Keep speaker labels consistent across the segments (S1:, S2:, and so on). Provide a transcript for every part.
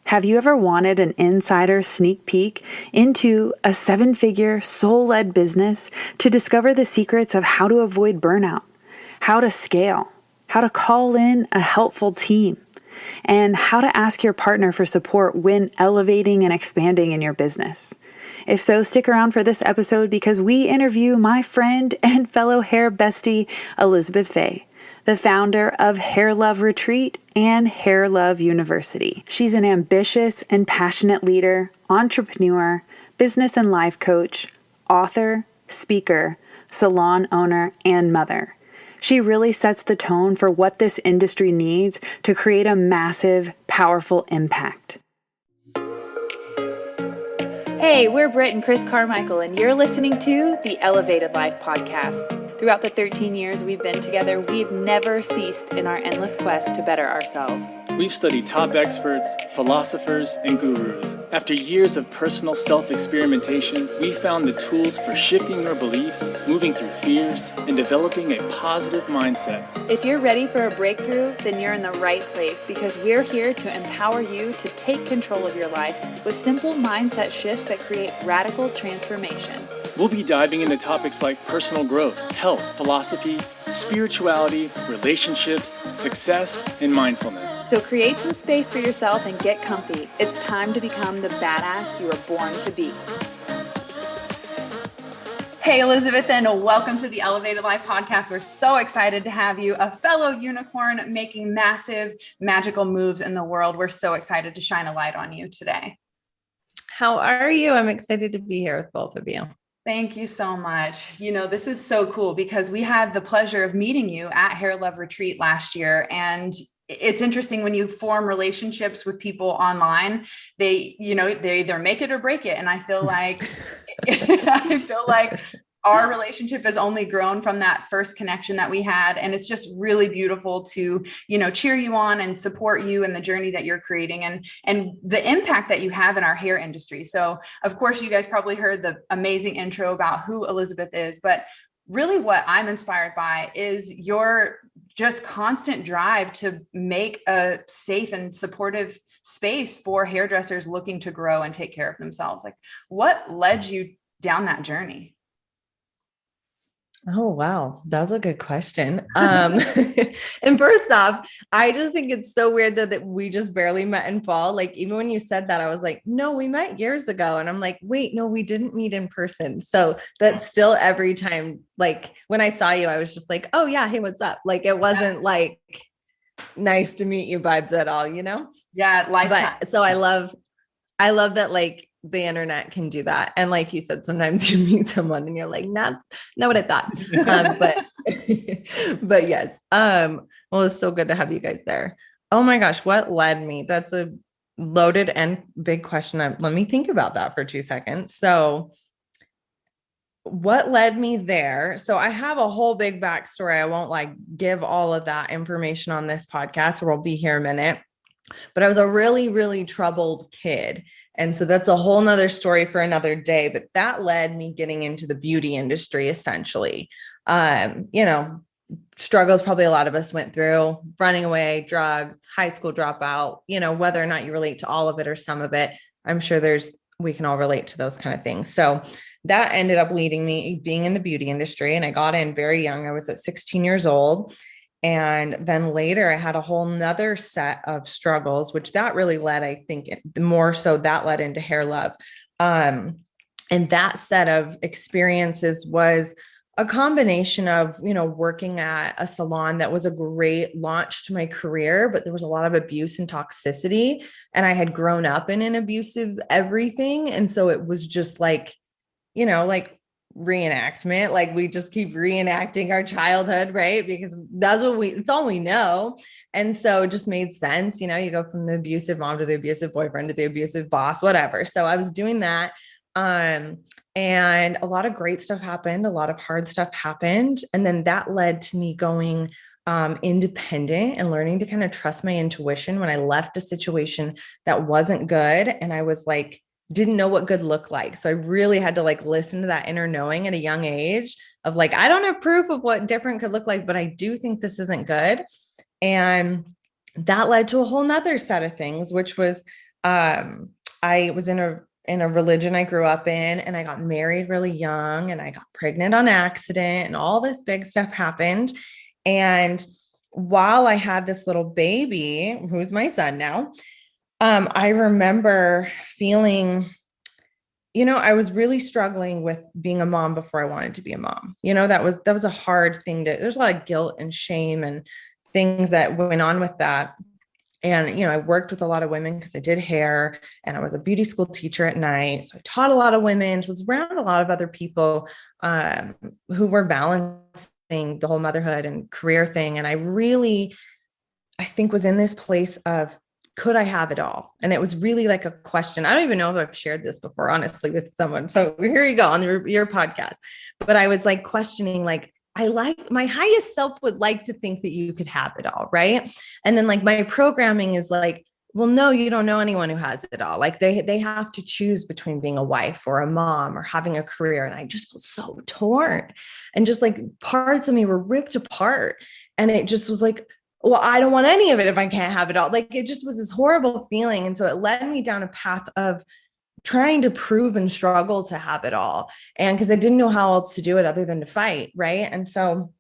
S1: Have you ever wanted an insider sneak peek into a 7-figure soul-led business to discover the secrets of how to avoid burnout, how to scale, how to call in a helpful team, and how to ask your partner for support when elevating and expanding in your business? If so, stick around for this episode because we interview my friend and fellow hair bestie, Elizabeth Faye, the founder of Hair Love Retreat and Hair Love University. She's an ambitious and passionate leader, entrepreneur, business and life coach, author, speaker, salon owner, and mother. She really sets the tone for what this industry needs to create a massive, powerful impact. Hey, we're Britt and Chris Carmichael, and you're listening to the Elevated Life Podcast. Throughout the 13 years we've been together, we've never ceased in our endless quest to better ourselves.
S2: We've studied top experts, philosophers, and gurus. After years of personal self-experimentation, we found the tools for shifting your beliefs, moving through fears, and developing a positive mindset.
S1: If you're ready for a breakthrough, then you're in the right place because we're here to empower you to take control of your life with simple mindset shifts that create radical transformation.
S2: We'll be diving into topics like personal growth, health, philosophy, spirituality, relationships, success, and mindfulness.
S1: So create some space for yourself and get comfy. It's time to become the badass you were born to be. Hey, Elizabeth, and welcome to the Elevated Life Podcast. We're so excited to have you, a fellow unicorn making massive, magical moves in the world. We're so excited to shine a light on you today.
S3: How are you? I'm excited to be here with both of you.
S1: Thank you so much. You know, this is so cool because we had the pleasure of meeting you at Hair Love Retreat last year. And it's interesting when you form relationships with people online, they either make it or break it. And I feel like, our relationship has only grown from that first connection that we had. And it's just really beautiful to, cheer you on and support you in the journey that you're creating and the impact that you have in our hair industry. So of course, you guys probably heard the amazing intro about who Elizabeth is, but really what I'm inspired by is your just constant drive to make a safe and supportive space for hairdressers looking to grow and take care of themselves. Like, what led you down that journey?
S3: Oh, wow. That's a good question. And first off, I just think it's so weird that we just barely met in fall. Like, even when you said that, I was like, no, we met years ago. And I'm like, wait, no, we didn't meet in person. So that's still every time, like when I saw you, I was just like, oh yeah. Hey, what's up? Like, it wasn't like nice to meet you vibes at all,
S1: Yeah.
S3: But so I love that, like, the internet can do that. And like you said, sometimes you meet someone and you're like, not what I thought. But yes. Well, it's so good to have you guys there. Oh my gosh. What led me? That's a loaded and big question. Let me think about that for 2 seconds. So what led me there? So I have a whole big backstory. I won't give all of that information on this podcast, or we'll be here a minute. But I was a really, really troubled kid. And so that's a whole nother story for another day, but that led me getting into the beauty industry, essentially. Struggles probably a lot of us went through: running away, drugs, high school dropout, whether or not you relate to all of it or some of it, I'm sure we can all relate to those kind of things. So that ended up leading me being in the beauty industry. And I got in very young. I was at 16 years old. And then later I had a whole nother set of struggles, which that really led, I think more so that led into Hair Love. And that set of experiences was a combination of, working at a salon that was a great launch to my career, but there was a lot of abuse and toxicity. And I had grown up in an abusive everything. And so it was just like reenactment. Like, we just keep reenacting our childhood, right? Because it's all we know. And so it just made sense. You go from the abusive mom to the abusive boyfriend to the abusive boss, whatever. So I was doing that. And a lot of great stuff happened. A lot of hard stuff happened. And then that led to me going independent and learning to kind of trust my intuition when I left a situation that wasn't good. And I was like, didn't know what good looked like. So I really had to listen to that inner knowing at a young age of I don't have proof of what different could look like, but I do think this isn't good. And that led to a whole nother set of things, which was I was in a religion I grew up in, and I got married really young, and I got pregnant on accident, and all this big stuff happened. And while I had this little baby, who's my son now, I remember feeling, I was really struggling with being a mom before I wanted to be a mom. That was a hard thing there's a lot of guilt and shame and things that went on with that. And, I worked with a lot of women because I did hair, and I was a beauty school teacher at night. So I taught a lot of women, was around a lot of other people who were balancing the whole motherhood and career thing. And I think was in this place of, could I have it all? And it was really like a question. I don't even know if I've shared this before, honestly, with someone. So here you go on your podcast. But I was like questioning, like, my highest self would like to think that you could have it all, right? And then like my programming is like, well, no, you don't know anyone who has it all. Like they have to choose between being a wife or a mom or having a career. And I just felt so torn, and just like parts of me were ripped apart. And it just was like, well, I don't want any of it if I can't have it all. Like it just was this horrible feeling. And so it led me down a path of trying to prove and struggle to have it all. And because I didn't know how else to do it other than to fight. Right. And so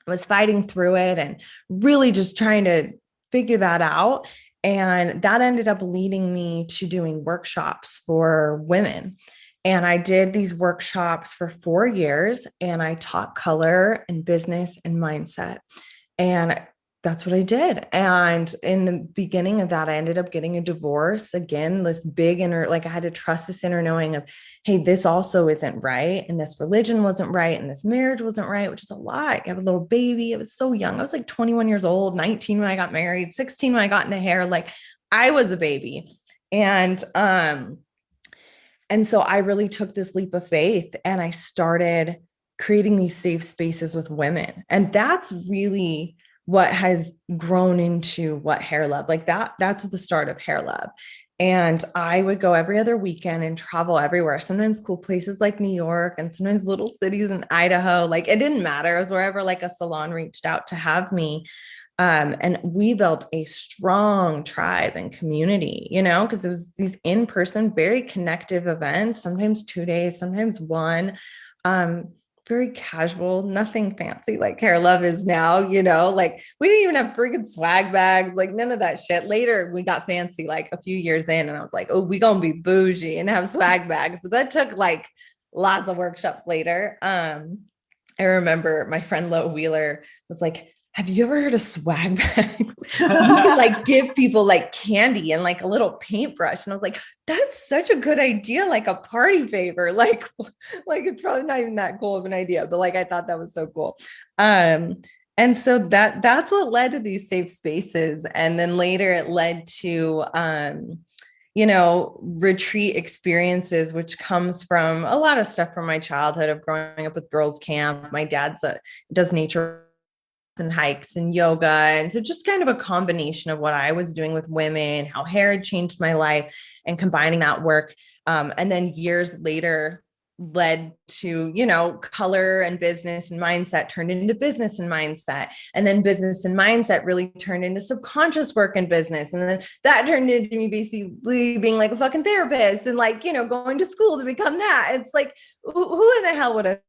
S3: I was fighting through it and really just trying to figure that out. And that ended up leading me to doing workshops for women. And I did these workshops for 4 years, and I taught color and business and mindset. And that's what I did. And in the beginning of that, I ended up getting a divorce. Again, this big I had to trust this inner knowing of, hey, this also isn't right. And this religion wasn't right. And this marriage wasn't right, which is a lie. I have a little baby. I was so young. I was like 21 years old, 19 when I got married, 16 when I got into hair. Like I was a baby. And so I really took this leap of faith, and I started creating these safe spaces with women. And that's really what has grown into what Hair Love, like that's the start of Hair Love. And I would go every other weekend and travel everywhere, sometimes cool places like New York, and sometimes little cities in Idaho. Like it didn't matter. It was wherever like a salon reached out to have me. And we built a strong tribe and community, because it was these in-person, very connective events, sometimes 2 days, sometimes one. Very casual, nothing fancy like Hair Love is now, like we didn't even have freaking swag bags, like none of that shit. Later, we got fancy like a few years in, and I was like, oh, we gonna be bougie and have swag bags. But that took like lots of workshops later. I remember my friend Lo Wheeler was like, have you ever heard of swag bags? You can like give people like candy and like a little paintbrush. And I was like, that's such a good idea. Like a party favor, like it's probably not even that cool of an idea, but like, I thought that was so cool. And so that's what led to these safe spaces. And then later it led to, retreat experiences, which comes from a lot of stuff from my childhood of growing up with girls camp. My dad's does nature and hikes and yoga. And so just kind of a combination of what I was doing with women, how hair had changed my life, and combining that work. And then years later led to, color and business and mindset turned into business and mindset. And then business and mindset really turned into subconscious work and business. And then that turned into me basically being like a fucking therapist and like, going to school to become that. It's like, who in the hell would have,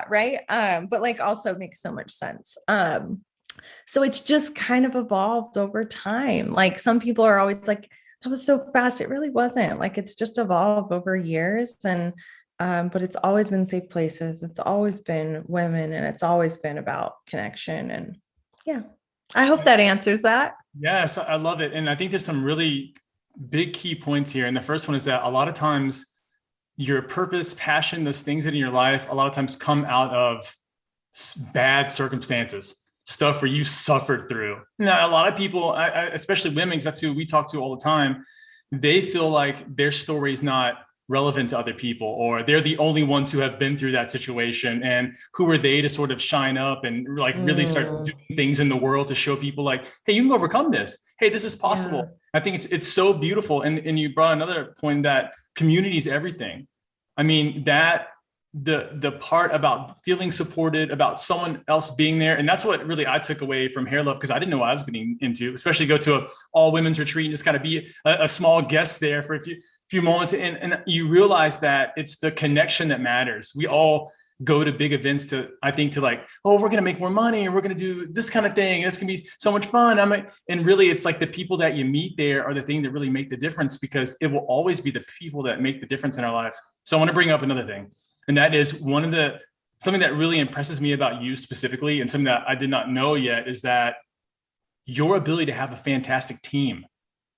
S3: right? But like also makes so much sense. So it's just kind of evolved over time. Like some people are always like, that was so fast. It really wasn't. Like it's just evolved over years. And but it's always been safe places. It's always been women, and it's always been about connection. And yeah, I hope that answers that.
S2: Yes, I love it. And I think there's some really big key points here. And the first one is that a lot of times your purpose, passion, those things that in your life, a lot of times come out of bad circumstances, stuff where you suffered through. Now, a lot of people, especially women, because that's who we talk to all the time, they feel like their story is not relevant to other people, or they're the only ones who have been through that situation. And who are they to sort of shine up and like really start doing things in the world to show people like, hey, you can overcome this. Hey, this is possible. Yeah. I think it's so beautiful. And you brought another point that community is everything. I mean, that the part about feeling supported, about someone else being there. And that's what really I took away from Hair Love, because I didn't know what I was getting into, especially go to a all women's retreat and just kind of be a small guest there for a few moments. And you realize that it's the connection that matters. We all go to big events to, I think, to like, oh, we're going to make more money, or we're going to do this kind of thing, and it's going to be so much fun. And really, it's like the people that you meet there are the thing that really make the difference, because it will always be the people that make the difference in our lives. So I want to bring up another thing, and that is something that really impresses me about you specifically, and something that I did not know yet, is that your ability to have a fantastic team.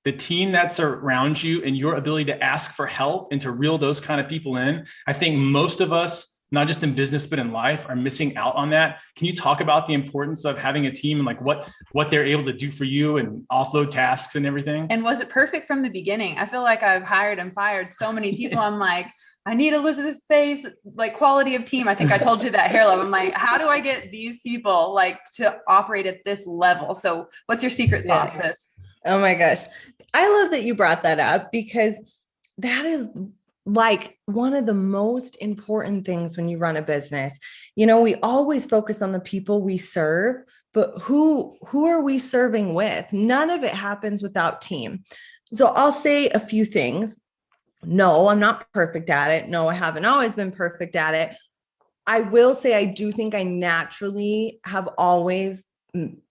S2: The team that surrounds you, and your ability to ask for help and to reel those kind of people in. I think most of us, not just in business, but in life, are missing out on that. Can you talk about the importance of having a team, and like what they're able to do for you and offload tasks and everything?
S1: And was it perfect from the beginning? I feel like I've hired and fired so many people. I'm like, I need Elizabeth Faye's like quality of team. I think I told you that, Hair Love. I'm like, how do I get these people like to operate at this level? So what's your secret sauce, sis?
S3: Oh my gosh. I love that you brought that up, because that is like one of the most important things when you run a business. You know, we always focus on the people we serve, but who are we serving with? None of it happens without team. So I'll say a few things. No, I'm not perfect at it. No, I haven't always been perfect at it. I will say I do think I naturally have always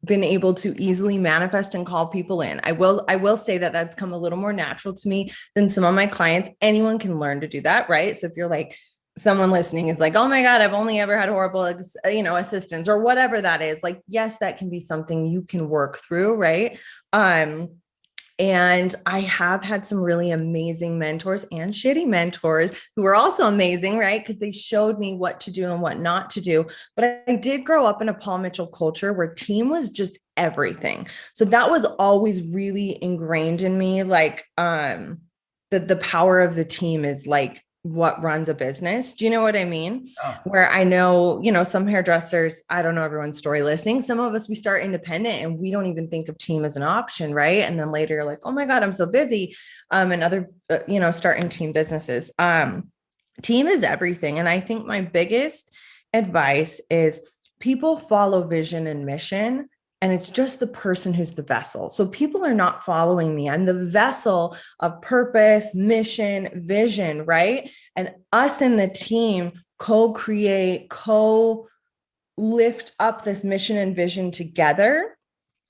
S3: been able to easily manifest and call people in. I will say that that's come a little more natural to me than some of my clients. Anyone can learn to do that, right? So if you're like, someone listening is like, oh my God, I've only ever had horrible, assistants or whatever that is, like, yes, that can be something you can work through, right? And I have had some really amazing mentors and shitty mentors who were also amazing, right? Because they showed me what to do and what not to do. But I did grow up in a Paul Mitchell culture where team was just everything. So that was always really ingrained in me. Like, the power of the team is like what runs a business. Do you know what I mean? Oh. Where I know, some hairdressers, I don't know everyone's story listening. Some of us, we start independent and we don't even think of team as an option. Right. And then later you're like, oh my God, I'm so busy. And other, starting team businesses. Team is everything. And I think my biggest advice is people follow vision and mission, and it's just the person who's the vessel. So people are not following me. I'm the vessel of purpose, mission, vision, right? And us in the team co-create, co-lift up this mission and vision together.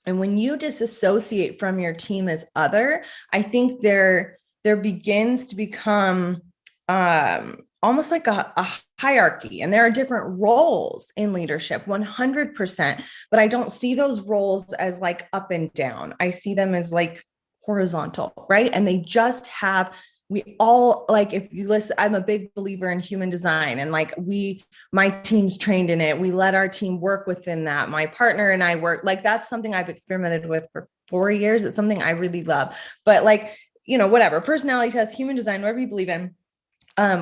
S3: And when you disassociate from your team as other, I think there begins to become almost like a hierarchy, and there are different roles in leadership, 100%, but I don't see those roles as like up and down. I see them as like horizontal, right? And they just have, we all, like, if you listen, I'm a big believer in human design, and like my team's trained in it. We let our team work within that. My partner and I work, like, that's something I've experimented with for 4 years. It's something I really love, but like, whatever, personality test, human design, whatever you believe in,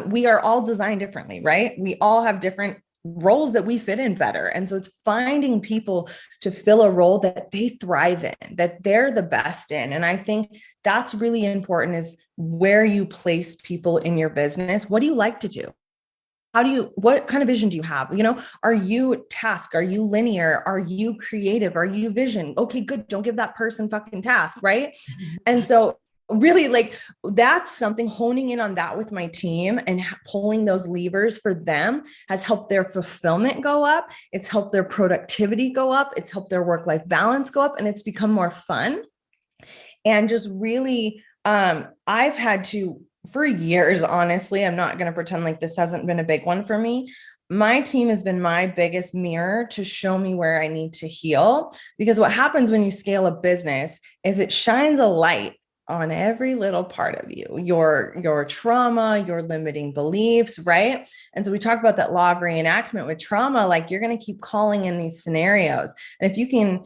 S3: we are all designed differently, right? We all have different roles that we fit in better. And so it's finding people to fill a role that they thrive in, that they're the best in. And I think that's really important, is where you place people in your business. What do you like to do? What kind of vision do you have? Are you task? Are you linear? Are you creative? Are you vision? Okay, good. Don't give that person fucking task, right? And so really, like, that's something, honing in on that with my team and pulling those levers for them has helped their fulfillment go up. It's helped their productivity go up. It's helped their work-life balance go up, and it's become more fun. And just really, I've had to, for years, honestly, I'm not going to pretend like this hasn't been a big one for me. My team has been my biggest mirror to show me where I need to heal, because what happens when you scale a business is it shines a light on every little part of you, your trauma, your limiting beliefs, right? And so we talk about that law of reenactment with trauma, like, you're going to keep calling in these scenarios. And if you can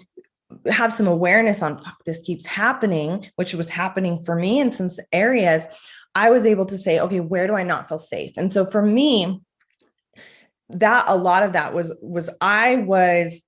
S3: have some awareness on, fuck, this keeps happening, which was happening for me in some areas, I was able to say, okay, where do I not feel safe? And so for me, that a lot of that was I was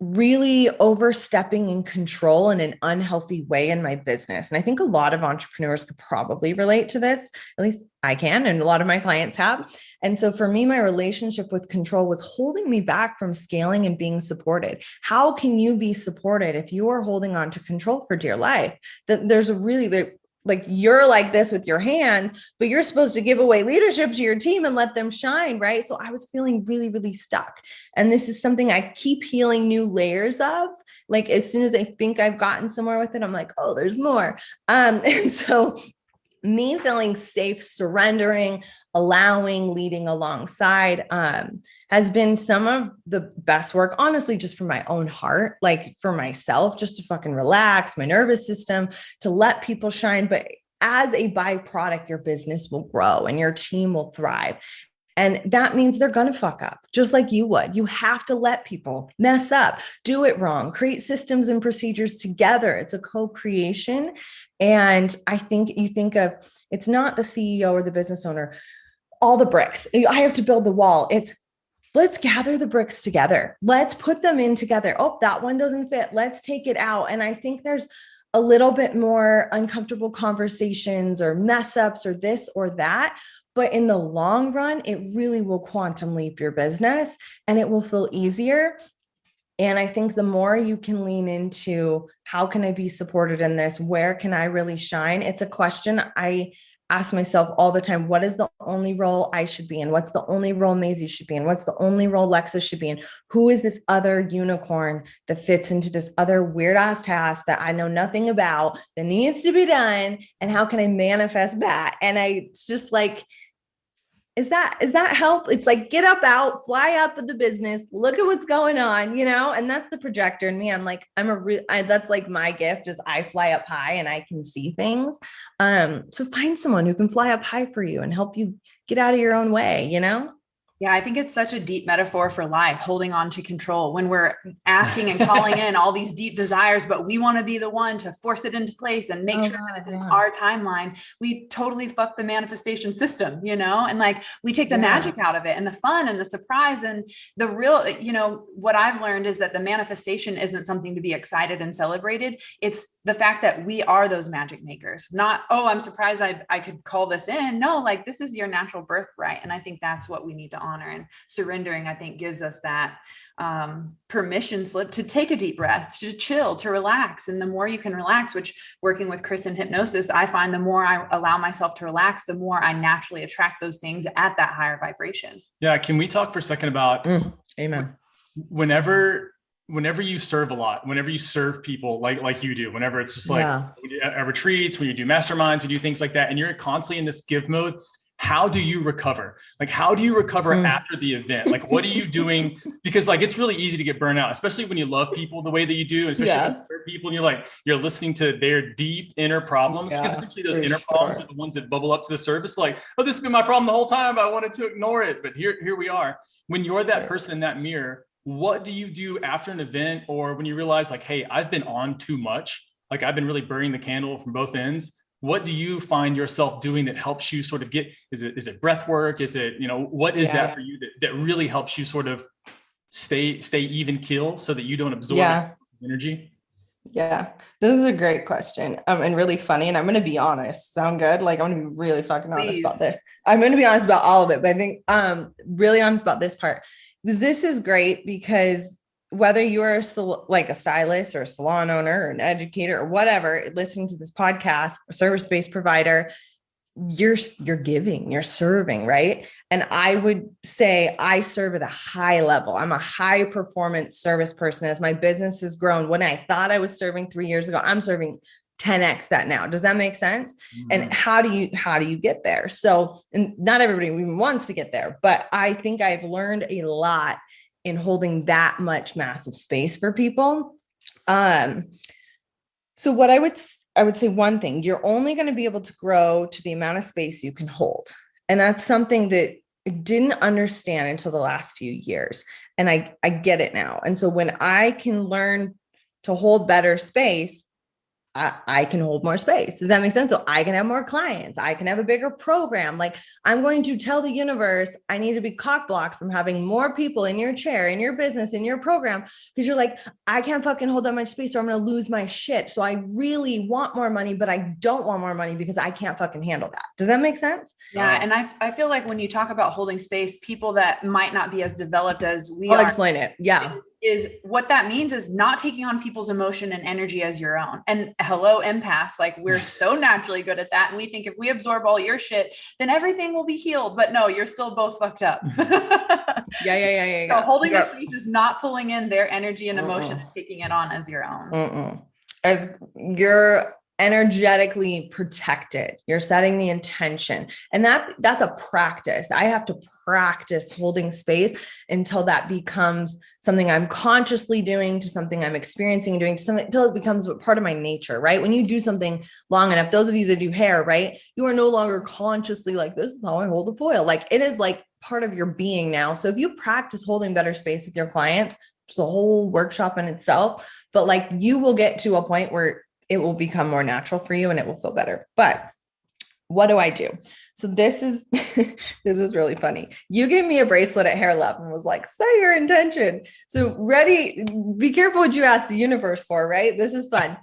S3: really overstepping in control in an unhealthy way in my business. And I think a lot of entrepreneurs could probably relate to this. At least I can, and a lot of my clients have. And so for me, my relationship with control was holding me back from scaling and being supported. How can you be supported if you are holding on to control for dear life? That there's a really, like you're like this with your hands, but you're supposed to give away leadership to your team and let them shine, right? So I was feeling really, really stuck. And this is something I keep healing new layers of. Like as soon as I think I've gotten somewhere with it, I'm like, oh, there's more. And so me feeling safe, surrendering, allowing, leading alongside has been some of the best work, honestly, just for my own heart, like for myself, just to fucking relax my nervous system, to let people shine. But as a byproduct, your business will grow and your team will thrive. And that means they're going to fuck up just like you would. You have to let people mess up, do it wrong, create systems and procedures together. It's a co-creation. And I think you think of, it's not the CEO or the business owner, all the bricks. I have to build the wall. It's let's gather the bricks together. Let's put them in together. Oh, that one doesn't fit. Let's take it out. And I think there's a little bit more uncomfortable conversations or mess ups or this or that. But in the long run, it really will quantum leap your business and it will feel easier. And I think the more you can lean into how can I be supported in this? Where can I really shine? It's a question I ask myself all the time. What is the only role I should be in? What's the only role Maisie should be in? What's the only role Lexa should be in? Who is this other unicorn that fits into this other weird ass task that I know nothing about that needs to be done? And how can I manifest that? And it's just like, is that help? It's like, get up out, fly up with the business, look at what's going on, and that's the projector in me. I'm like, that's like my gift is I fly up high and I can see things. So find someone who can fly up high for you and help you get out of your own way,
S1: Yeah, I think it's such a deep metaphor for life, holding on to control when we're asking and calling in all these deep desires, but we want to be the one to force it into place and make sure that it's in our timeline. We totally fuck the manifestation system, and like we take the magic out of it and the fun and the surprise and the real, what I've learned is that the manifestation isn't something to be excited and celebrated. It's the fact that we are those magic makers, not, oh, I'm surprised I could call this in. No, like this is your natural birthright. And I think that's what we need to honor, and surrendering, I think, gives us that permission slip to take a deep breath, to chill, to relax. And the more you can relax, which working with Chris in hypnosis, I find the more I allow myself to relax, the more I naturally attract those things at that higher vibration. Yeah.
S2: Can we talk for a second about
S3: amen.
S2: Whenever you serve a lot, whenever you serve people like you do, whenever it's just like at retreats, when you do masterminds, you do things like that, and you're constantly in this give mode, how do you recover? Like, how do you recover after the event? Like, what are you doing? Because like, it's really easy to get burnt out, especially when you love people the way that you do, especially when you serve people and you're listening to their deep inner problems. Because especially those inner problems are the ones that bubble up to the surface. Like, oh, this has been my problem the whole time, but I wanted to ignore it. But here we are. When you're that person in that mirror, what do you do after an event, or when you realize like, hey, I've been on too much, like I've been really burning the candle from both ends? What do you find yourself doing that helps you sort of get, is it breath work? Is it, what is that for you that really helps you sort of stay even keel so that you don't absorb energy?
S3: Yeah, this is a great question and really funny. And I'm going to be honest. Sound good? Like, I'm going to be really fucking honest about this. I'm going to be honest about all of it, but I think really honest about this part. This is great because whether you're like a stylist or a salon owner or an educator or whatever, listening to this podcast, a service-based provider, you're giving, you're serving, right? And I would say I serve at a high level. I'm a high performance service person. As my business has grown, when I thought I was serving 3 years ago, I'm serving 10x that now. Does that make sense? And how do you get there? So, and not everybody even wants to get there, but I think I've learned a lot in holding that much massive space for people. So what I would say one thing, you're only going to be able to grow to the amount of space you can hold. And that's something that I didn't understand until the last few years. And I get it now. And so when I can learn to hold better space, I can hold more space. Does that make sense? So I can have more clients. I can have a bigger program. Like I'm going to tell the universe, I need to be cock blocked from having more people in your chair, in your business, in your program. Because you're like, I can't fucking hold that much space or I'm going to lose my shit. So I really want more money, but I don't want more money because I can't fucking handle that. Does that make sense?
S1: Yeah. And I feel like when you talk about holding space, people that might not be as developed as we
S3: I'll
S1: are,
S3: explain it. Yeah.
S1: is what that means is not taking on people's emotion and energy as your own. And hello, empaths, like we're so naturally good at that. And we think if we absorb all your shit, then everything will be healed. But no, you're still both fucked up.
S3: Yeah.
S1: So holding the space is not pulling in their energy and emotion and taking it on as your own.
S3: As you're energetically protected, you're setting the intention, and that's a practice. I have to practice holding space until that becomes something I'm consciously doing, to something I'm experiencing and doing, to something until it becomes part of my nature, right? When you do something long enough, those of you that do hair, right, you are no longer consciously like, this is how I hold a foil. Like it is like part of your being now. So if you practice holding better space with your clients, it's a whole workshop in itself, but like you will get to a point where it will become more natural for you and it will feel better. But what do I do? So this is, this is really funny. You gave me a bracelet at Hair Love and was like, say your intention. So ready, be careful what you ask the universe for, right? This is fun.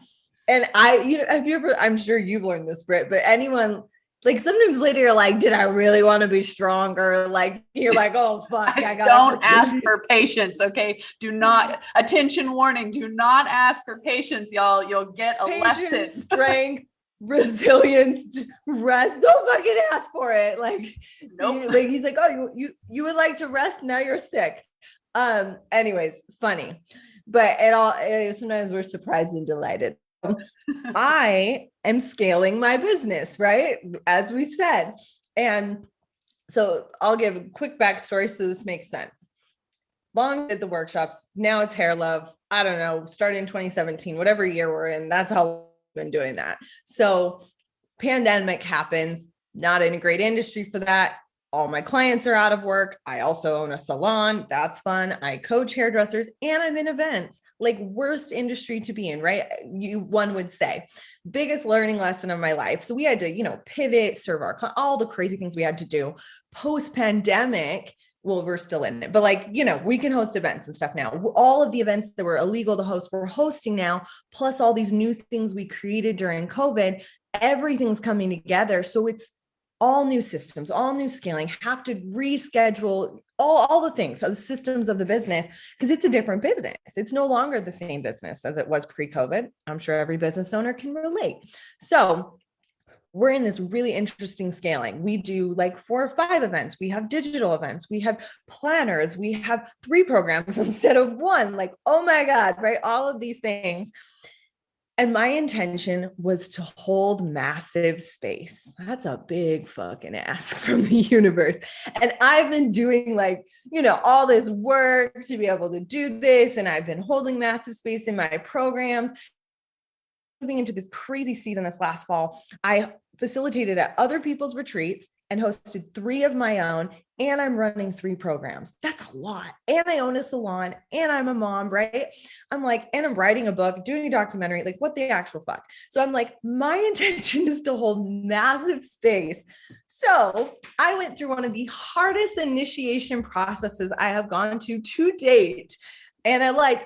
S3: And have you ever, I'm sure you've learned this, Britt, but anyone, like sometimes later you're like, did I really want to be stronger? Like you're like, oh fuck, I
S1: don't ask for patience. Okay. Do not, attention warning, do not ask for patience, y'all. You'll get a lesson.
S3: Strength, resilience, rest. Don't fucking ask for it. Like, nope. Like he's like, oh, you would like to rest. Now you're sick. Anyways, funny, but sometimes we're surprised and delighted. I am scaling my business, right? As we said. And so I'll give a quick backstory so this makes sense. Long did the workshops. Now it's Hair Love. I don't know, started in 2017, whatever year we're in. That's how we've been doing that. So pandemic happens, not in a great industry for that. All my clients are out of work. I also own a salon. That's fun. I coach hairdressers and I'm in events. Like worst industry to be in, right? One would say. Biggest learning lesson of my life. So we had to, pivot, serve our all the crazy things we had to do post-pandemic. Well, we're still in it, but we can host events and stuff now. All of the events that were illegal to host, we're hosting now, plus all these new things we created during COVID, everything's coming together. So it's all new systems, all new scaling, have to reschedule all the things, the systems of the business, because it's a different business. It's no longer the same business as it was pre-COVID. I'm sure every business owner can relate. So we're in this really interesting scaling. We do like 4 or 5 events. We have digital events. We have planners. We have 3 programs instead of 1. Like, oh my God, right? All of these things. And my intention was to hold massive space. That's a big fucking ask from the universe. And I've been doing all this work to be able to do this. And I've been holding massive space in my programs. Moving into this crazy season this last fall, I facilitated at other people's retreats and hosted 3 of my own. And I'm running 3 programs. That's a lot. And I own a salon and I'm a mom, right? I'm like, and I'm writing a book, doing a documentary, like what the actual fuck? So I'm like, my intention is to hold massive space. So I went through one of the hardest initiation processes I have gone to date. And I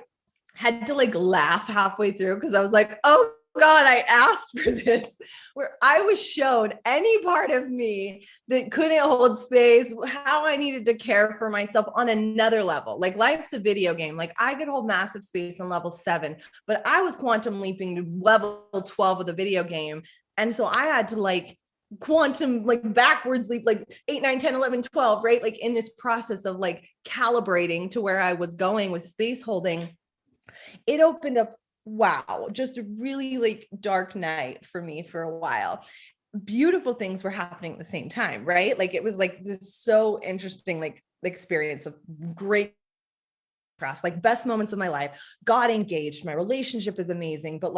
S3: had to laugh halfway through because I was like, oh God, I asked for this, where I was shown any part of me that couldn't hold space, how I needed to care for myself on another level. Like life's a video game. Like I could hold massive space on level 7, but I was quantum leaping to level 12 of the video game. And so I had to quantum backwards leap 8, 9, 10, 11, 12, right? Like in this process of calibrating to where I was going with space holding. It opened up, wow, just a really dark night for me for a while. Beautiful things were happening at the same time, right? It was this so interesting, experience of great cross, best moments of my life, got engaged. My relationship is amazing, but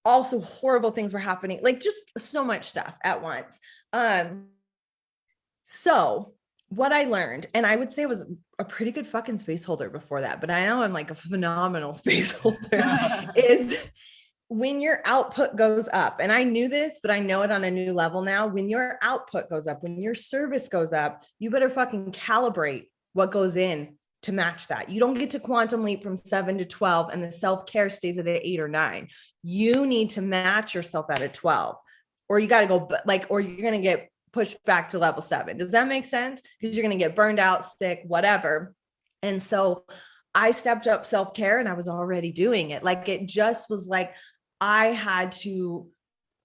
S3: also horrible things were happening, just so much stuff at once. So what I learned, and I would say I was a pretty good fucking space holder before that, but I know I'm a phenomenal space holder, is when your output goes up, and I knew this, but I know it on a new level now. When your output goes up, when your service goes up, you better fucking calibrate what goes in to match that. You don't get to quantum leap from 7 to 12 and the self-care stays at an 8 or 9. You need to match yourself at a 12, or you got to go or you're going to get pushed back to level 7. Does that make sense? Because you're going to get burned out, sick, whatever. And so I stepped up self-care, and I was already doing it. Like, it just was like, I had to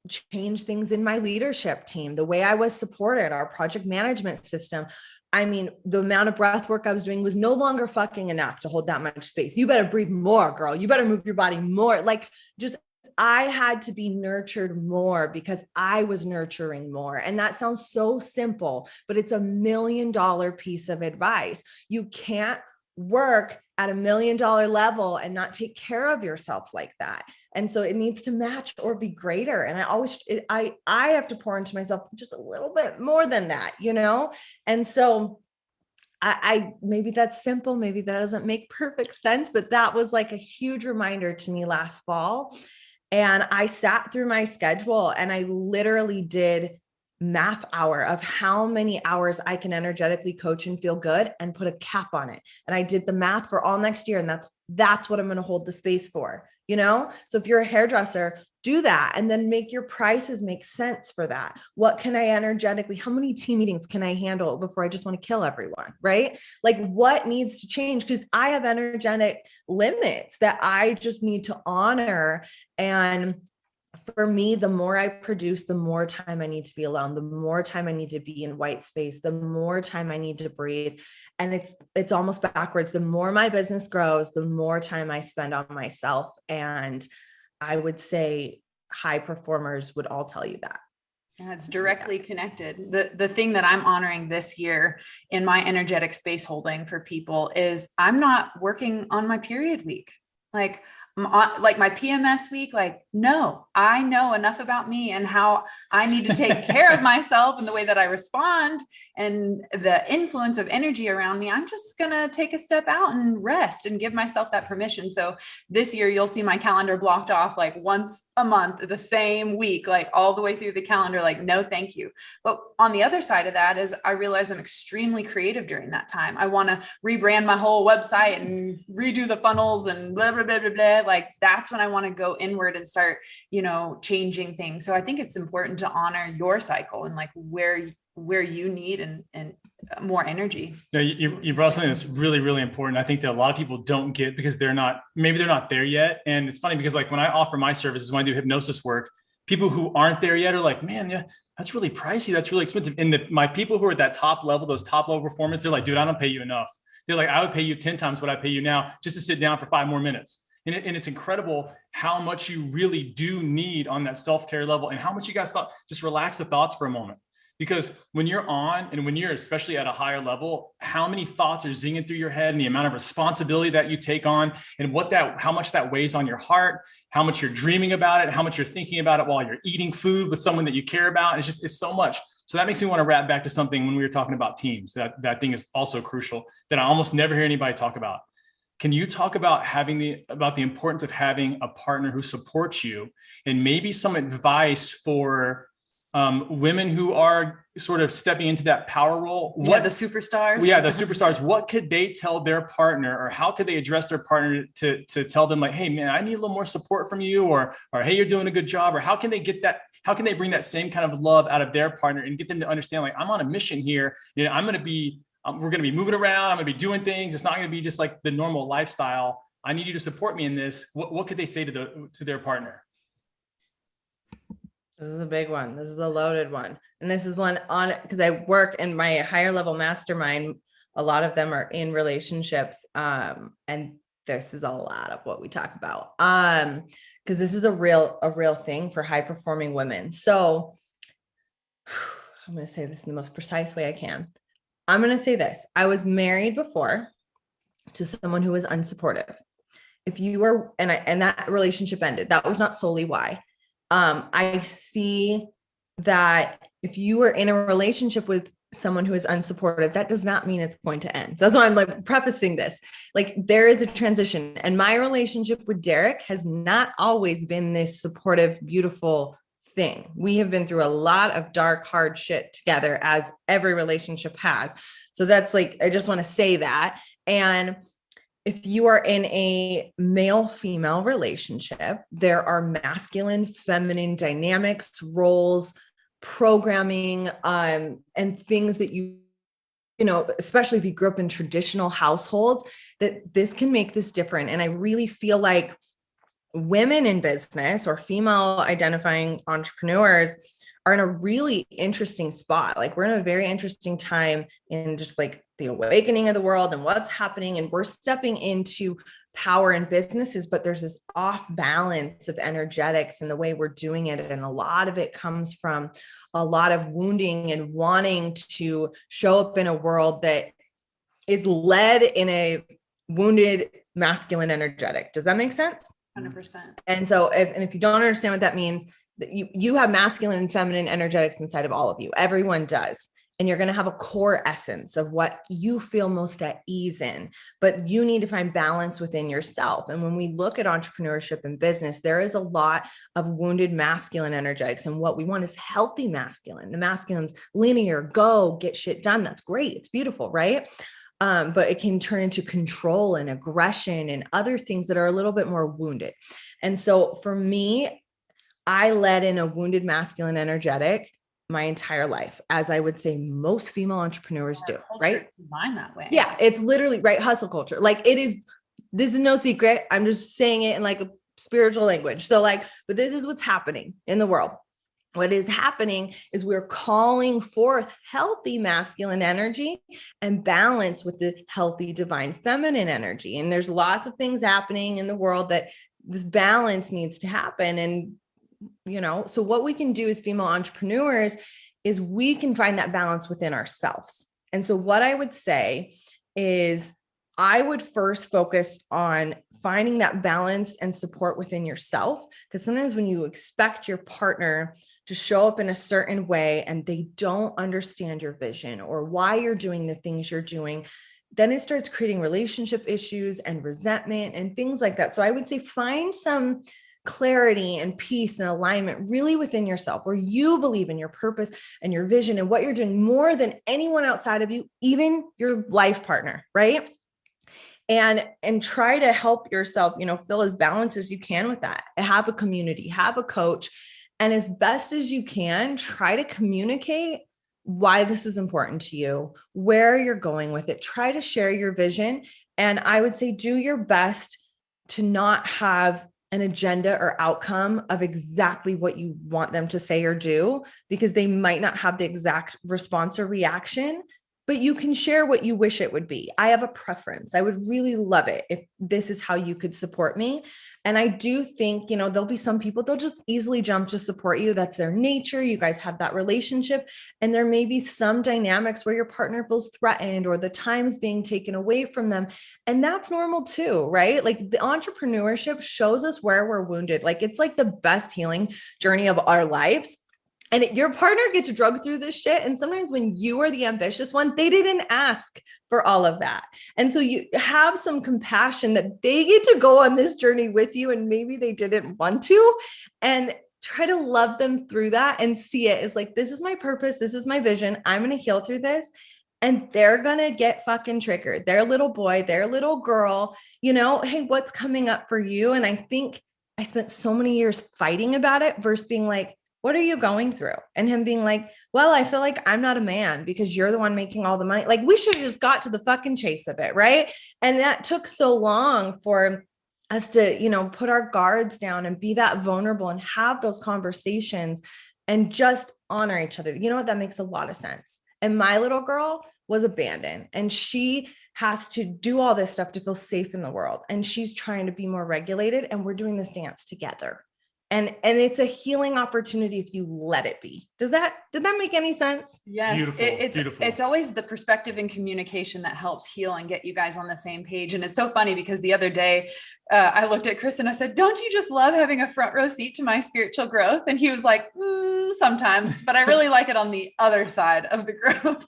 S3: change things in my leadership team, the way I was supported, our project management system. I mean, the amount of breath work I was doing was no longer fucking enough to hold that much space. You better breathe more, girl. You better move your body more. Like, just, I had to be nurtured more because I was nurturing more. And that sounds so simple, but it's $1 million piece of advice. You can't work at $1 million level and not take care of yourself like that. And so it needs to match or be greater. And I have to pour into myself just a little bit more than that, you know? And so I maybe that's simple. Maybe that doesn't make perfect sense, but that was like a huge reminder to me last fall. And I sat through my schedule and I literally did math hour of how many hours I can energetically coach and feel good and put a cap on it. And I did the math for all next year. And that's what I'm going to hold the space for, you know? So if you're a hairdresser, do that and then make your prices make sense for that. What can I energetically, how many team meetings can I handle before I just want to kill everyone? Right? Like, what needs to change? Because I have energetic limits that I just need to honor. And for me, the more I produce, the more time I need to be alone, the more time I need to be in white space, the more time I need to breathe. And it's almost backwards. The more my business grows, the more time I spend on myself. And I would say high performers would all tell you that.
S1: Yeah, it's directly connected. The thing that I'm honoring this year in my energetic space holding for people is I'm not working on my period week. Like my PMS week, like, no, I know enough about me and how I need to take care of myself and the way that I respond and the influence of energy around me. I'm just going to take a step out and rest and give myself that permission. So this year you'll see my calendar blocked off like once a month, the same week, like all the way through the calendar, like, no, thank you. But on the other side of that is I realize I'm extremely creative during that time. I want to rebrand my whole website and redo the funnels and blah, blah, blah, blah, blah. Like, that's when I want to go inward and start, changing things. So I think it's important to honor your cycle and like where you need and more energy.
S2: Yeah, you brought something that's really, really important. I think that a lot of people don't get because they're not there yet. And it's funny because like when I offer my services, when I do hypnosis work, people who aren't there yet are like, man, yeah, that's really pricey. That's really expensive. And my people who are at that top level, those top level performers, they're like, dude, I don't pay you enough. They're like, I would pay you 10 times what I pay you now just to sit down for 5 more minutes. And it's incredible how much you really do need on that self-care level and how much you guys thought, just relax the thoughts for a moment. Because when you're on and when you're especially at a higher level, how many thoughts are zinging through your head and the amount of responsibility that you take on and how much that weighs on your heart, how much you're dreaming about it, how much you're thinking about it while you're eating food with someone that you care about. And it's so much. So that makes me want to wrap back to something when we were talking about teams, that thing is also crucial that I almost never hear anybody talk about. Can you talk about about the importance of having a partner who supports you and maybe some advice for women who are sort of stepping into that power role?
S1: The superstars.
S2: Yeah, the superstars. What could they tell their partner, or how could they address their partner to tell them like, hey man, I need a little more support from you, or hey, you're doing a good job, or how can they get that? How can they bring that same kind of love out of their partner and get them to understand like, I'm on a mission here. We're going to be moving around. I'm going to be doing things. It's not going to be just like the normal lifestyle. I need you to support me in this. What could they say to their partner?
S3: This is a big one. This is a loaded one. And this is one because I work in my higher level mastermind. A lot of them are in relationships. And this is a lot of what we talk about. Because this is a real thing for high performing women. So I'm going to say this in the most precise way I can. I'm going to say this. I was married before to someone who was unsupportive. If you were, and that relationship ended, that was not solely why. I see that if you were in a relationship with someone who is unsupportive, that does not mean it's going to end. That's why I'm like prefacing this. Like there is a transition, and my relationship with Derek has not always been this supportive, beautiful thing. We have been through a lot of dark, hard shit together, as every relationship has. So that's like, I just want to say that. And if you are in a male female relationship, there are masculine, feminine dynamics, roles, programming, and things that you know, especially if you grew up in traditional households, that this can make this different. And I really feel like women in business or female identifying entrepreneurs are in a really interesting spot. Like we're in a very interesting time in just like the awakening of the world and what's happening. And we're stepping into power in businesses, but there's this off balance of energetics and the way we're doing it. And a lot of it comes from a lot of wounding and wanting to show up in a world that is led in a wounded masculine energetic. Does that make sense?
S1: 100%.
S3: And so if you don't understand what that means, that you have masculine and feminine energetics inside of all of you. Everyone does. And you're going to have a core essence of what you feel most at ease in, but you need to find balance within yourself. And when we look at entrepreneurship and business, there is a lot of wounded masculine energetics. And what we want is healthy masculine. The masculine's linear, go get shit done. That's great. It's beautiful, right? But it can turn into control and aggression and other things that are a little bit more wounded. And so for me, I led in a wounded masculine energetic my entire life, as I would say most female entrepreneurs do, right?
S1: Designed that way.
S3: Yeah, it's literally right. Hustle culture. Like it is, this is no secret. I'm just saying it in like a spiritual language. So like, but this is what's happening in the world. What is happening is we're calling forth healthy masculine energy and balance with the healthy divine feminine energy. And there's lots of things happening in the world that this balance needs to happen. And, you know, so what we can do as female entrepreneurs is we can find that balance within ourselves. And so what I would say is I would first focus on finding that balance and support within yourself. Because sometimes when you expect your partner to show up in a certain way and they don't understand your vision or why you're doing the things you're doing, then it starts creating relationship issues and resentment and things like that. So I would say find some clarity and peace and alignment really within yourself, where you believe in your purpose and your vision and what you're doing more than anyone outside of you, even your life partner, right? And try to help yourself, you know, feel as balanced as you can with that. Have a community, have a coach, and as best as you can, try to communicate why this is important to you, where you're going with it. Try to share your vision. And I would say do your best to not have an agenda or outcome of exactly what you want them to say or do, because they might not have the exact response or reaction, but you can share what you wish it would be. I have a preference. I would really love it if this is how you could support me. And I do think, you know, there'll be some people, they'll just easily jump to support you. That's their nature. You guys have that relationship. And there may be some dynamics where your partner feels threatened or the time's being taken away from them. And that's normal too, right? Like the entrepreneurship shows us where we're wounded. Like it's like the best healing journey of our lives. And your partner gets drugged through this shit. And sometimes when you are the ambitious one, they didn't ask for all of that. And so you have some compassion that they get to go on this journey with you. And maybe they didn't want to, and try to love them through that and see it as like, this is my purpose. This is my vision. I'm going to heal through this. And they're going to get fucking triggered. Their little boy, their little girl, you know, hey, what's coming up for you? And I think I spent so many years fighting about it versus being like, what are you going through? And him being like, well, I feel like I'm not a man because you're the one making all the money. Like we should have just got to the fucking chase of it. Right. And that took so long for us to, you know, put our guards down and be that vulnerable and have those conversations and just honor each other. You know what? That makes a lot of sense. And my little girl was abandoned and she has to do all this stuff to feel safe in the world. And she's trying to be more regulated. And we're doing this dance together. And it's a healing opportunity if you let it be. Did that make any sense?
S1: Yes.
S2: Beautiful.
S1: It's always the perspective and communication that helps heal and get you guys on the same page. And it's so funny because the other day I looked at Chris and I said, don't you just love having a front row seat to my spiritual growth? And he was like, sometimes, but I really like it on the other side of the growth.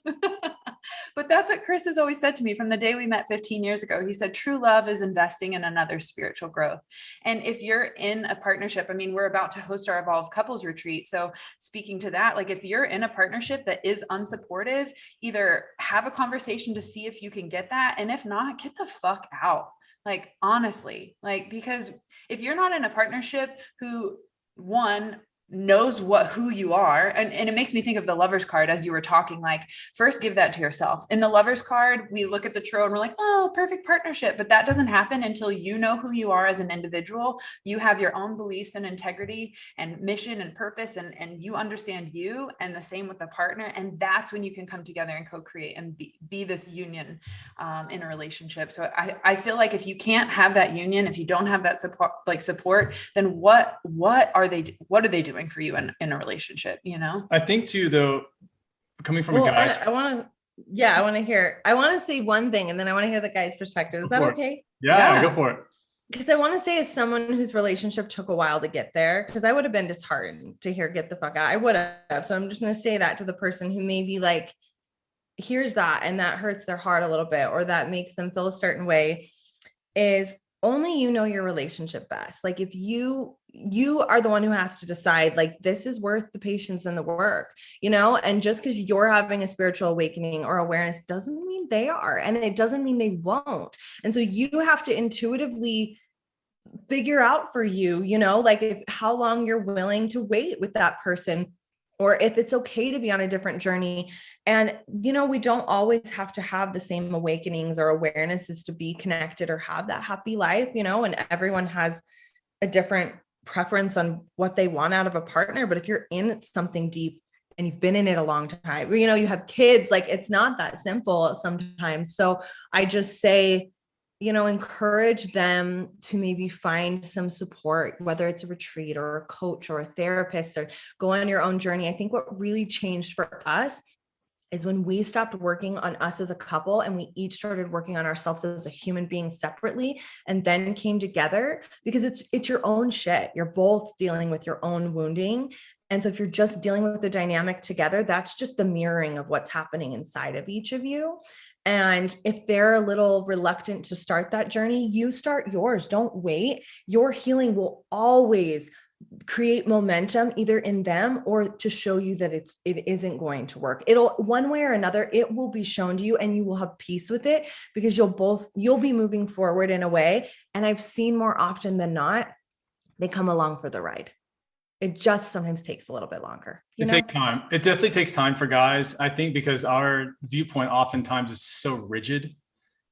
S1: But that's what Chris has always said to me from the day we met 15 years ago. He said, true love is investing in another's spiritual growth. And if you're in a partnership, I mean, we're about to host our Evolve Couples Retreat. So speaking to that, like if you're in a partnership that is unsupportive, either have a conversation to see if you can get that. And if not, get the fuck out. Like, honestly, like, because if you're not in a partnership who, one, knows who you are. And it makes me think of the lover's card as you were talking, like first give that to yourself. In the lover's card, we look at the tarot and we're like, oh, perfect partnership. But that doesn't happen until you know who you are as an individual. You have your own beliefs and integrity and mission and purpose, and you understand you, and the same with the partner. And that's when you can come together and co-create and be this union in a relationship. So I feel like if you can't have that union, if you don't have that support, then what are they doing for you in a relationship, you know?
S2: I think too, though, coming from a guy's,
S3: I want to say one thing, and then I want to hear the guy's perspective. Is that okay?
S2: Yeah, go for it.
S3: Because I want to say, as someone whose relationship took a while to get there, because I would have been disheartened to hear get the fuck out. I would have. So I'm just going to say that to the person who maybe like hears that and that hurts their heart a little bit, or that makes them feel a certain way, is only you know your relationship best. Like if you are the one who has to decide, like, this is worth the patience and the work, you know? And just because you're having a spiritual awakening or awareness doesn't mean they are, and it doesn't mean they won't. And so you have to intuitively figure out for you, you know, like how long you're willing to wait with that person, or if it's okay to be on a different journey. And, you know, we don't always have to have the same awakenings or awarenesses to be connected or have that happy life, you know, and everyone has a different preference on what they want out of a partner. But if you're in something deep and you've been in it a long time, you know, you have kids, like it's not that simple sometimes. So I just say, you know, encourage them to maybe find some support, whether it's a retreat or a coach or a therapist, or go on your own journey. I think what really changed for us is when we stopped working on us as a couple and we each started working on ourselves as a human being separately, and then came together, because it's your own shit. You're both dealing with your own wounding. And so if you're just dealing with the dynamic together, that's just the mirroring of what's happening inside of each of you. And if they're a little reluctant to start that journey, you start yours. Don't wait. Your healing will always create momentum either in them or to show you that it isn't going to work. It'll, one way or another, it will be shown to you, and you will have peace with it, because you'll be moving forward in a way. And I've seen more often than not, they come along for the ride. It just sometimes takes a little bit longer.
S2: It takes time. It definitely takes time for guys, I think, because our viewpoint oftentimes is so rigid,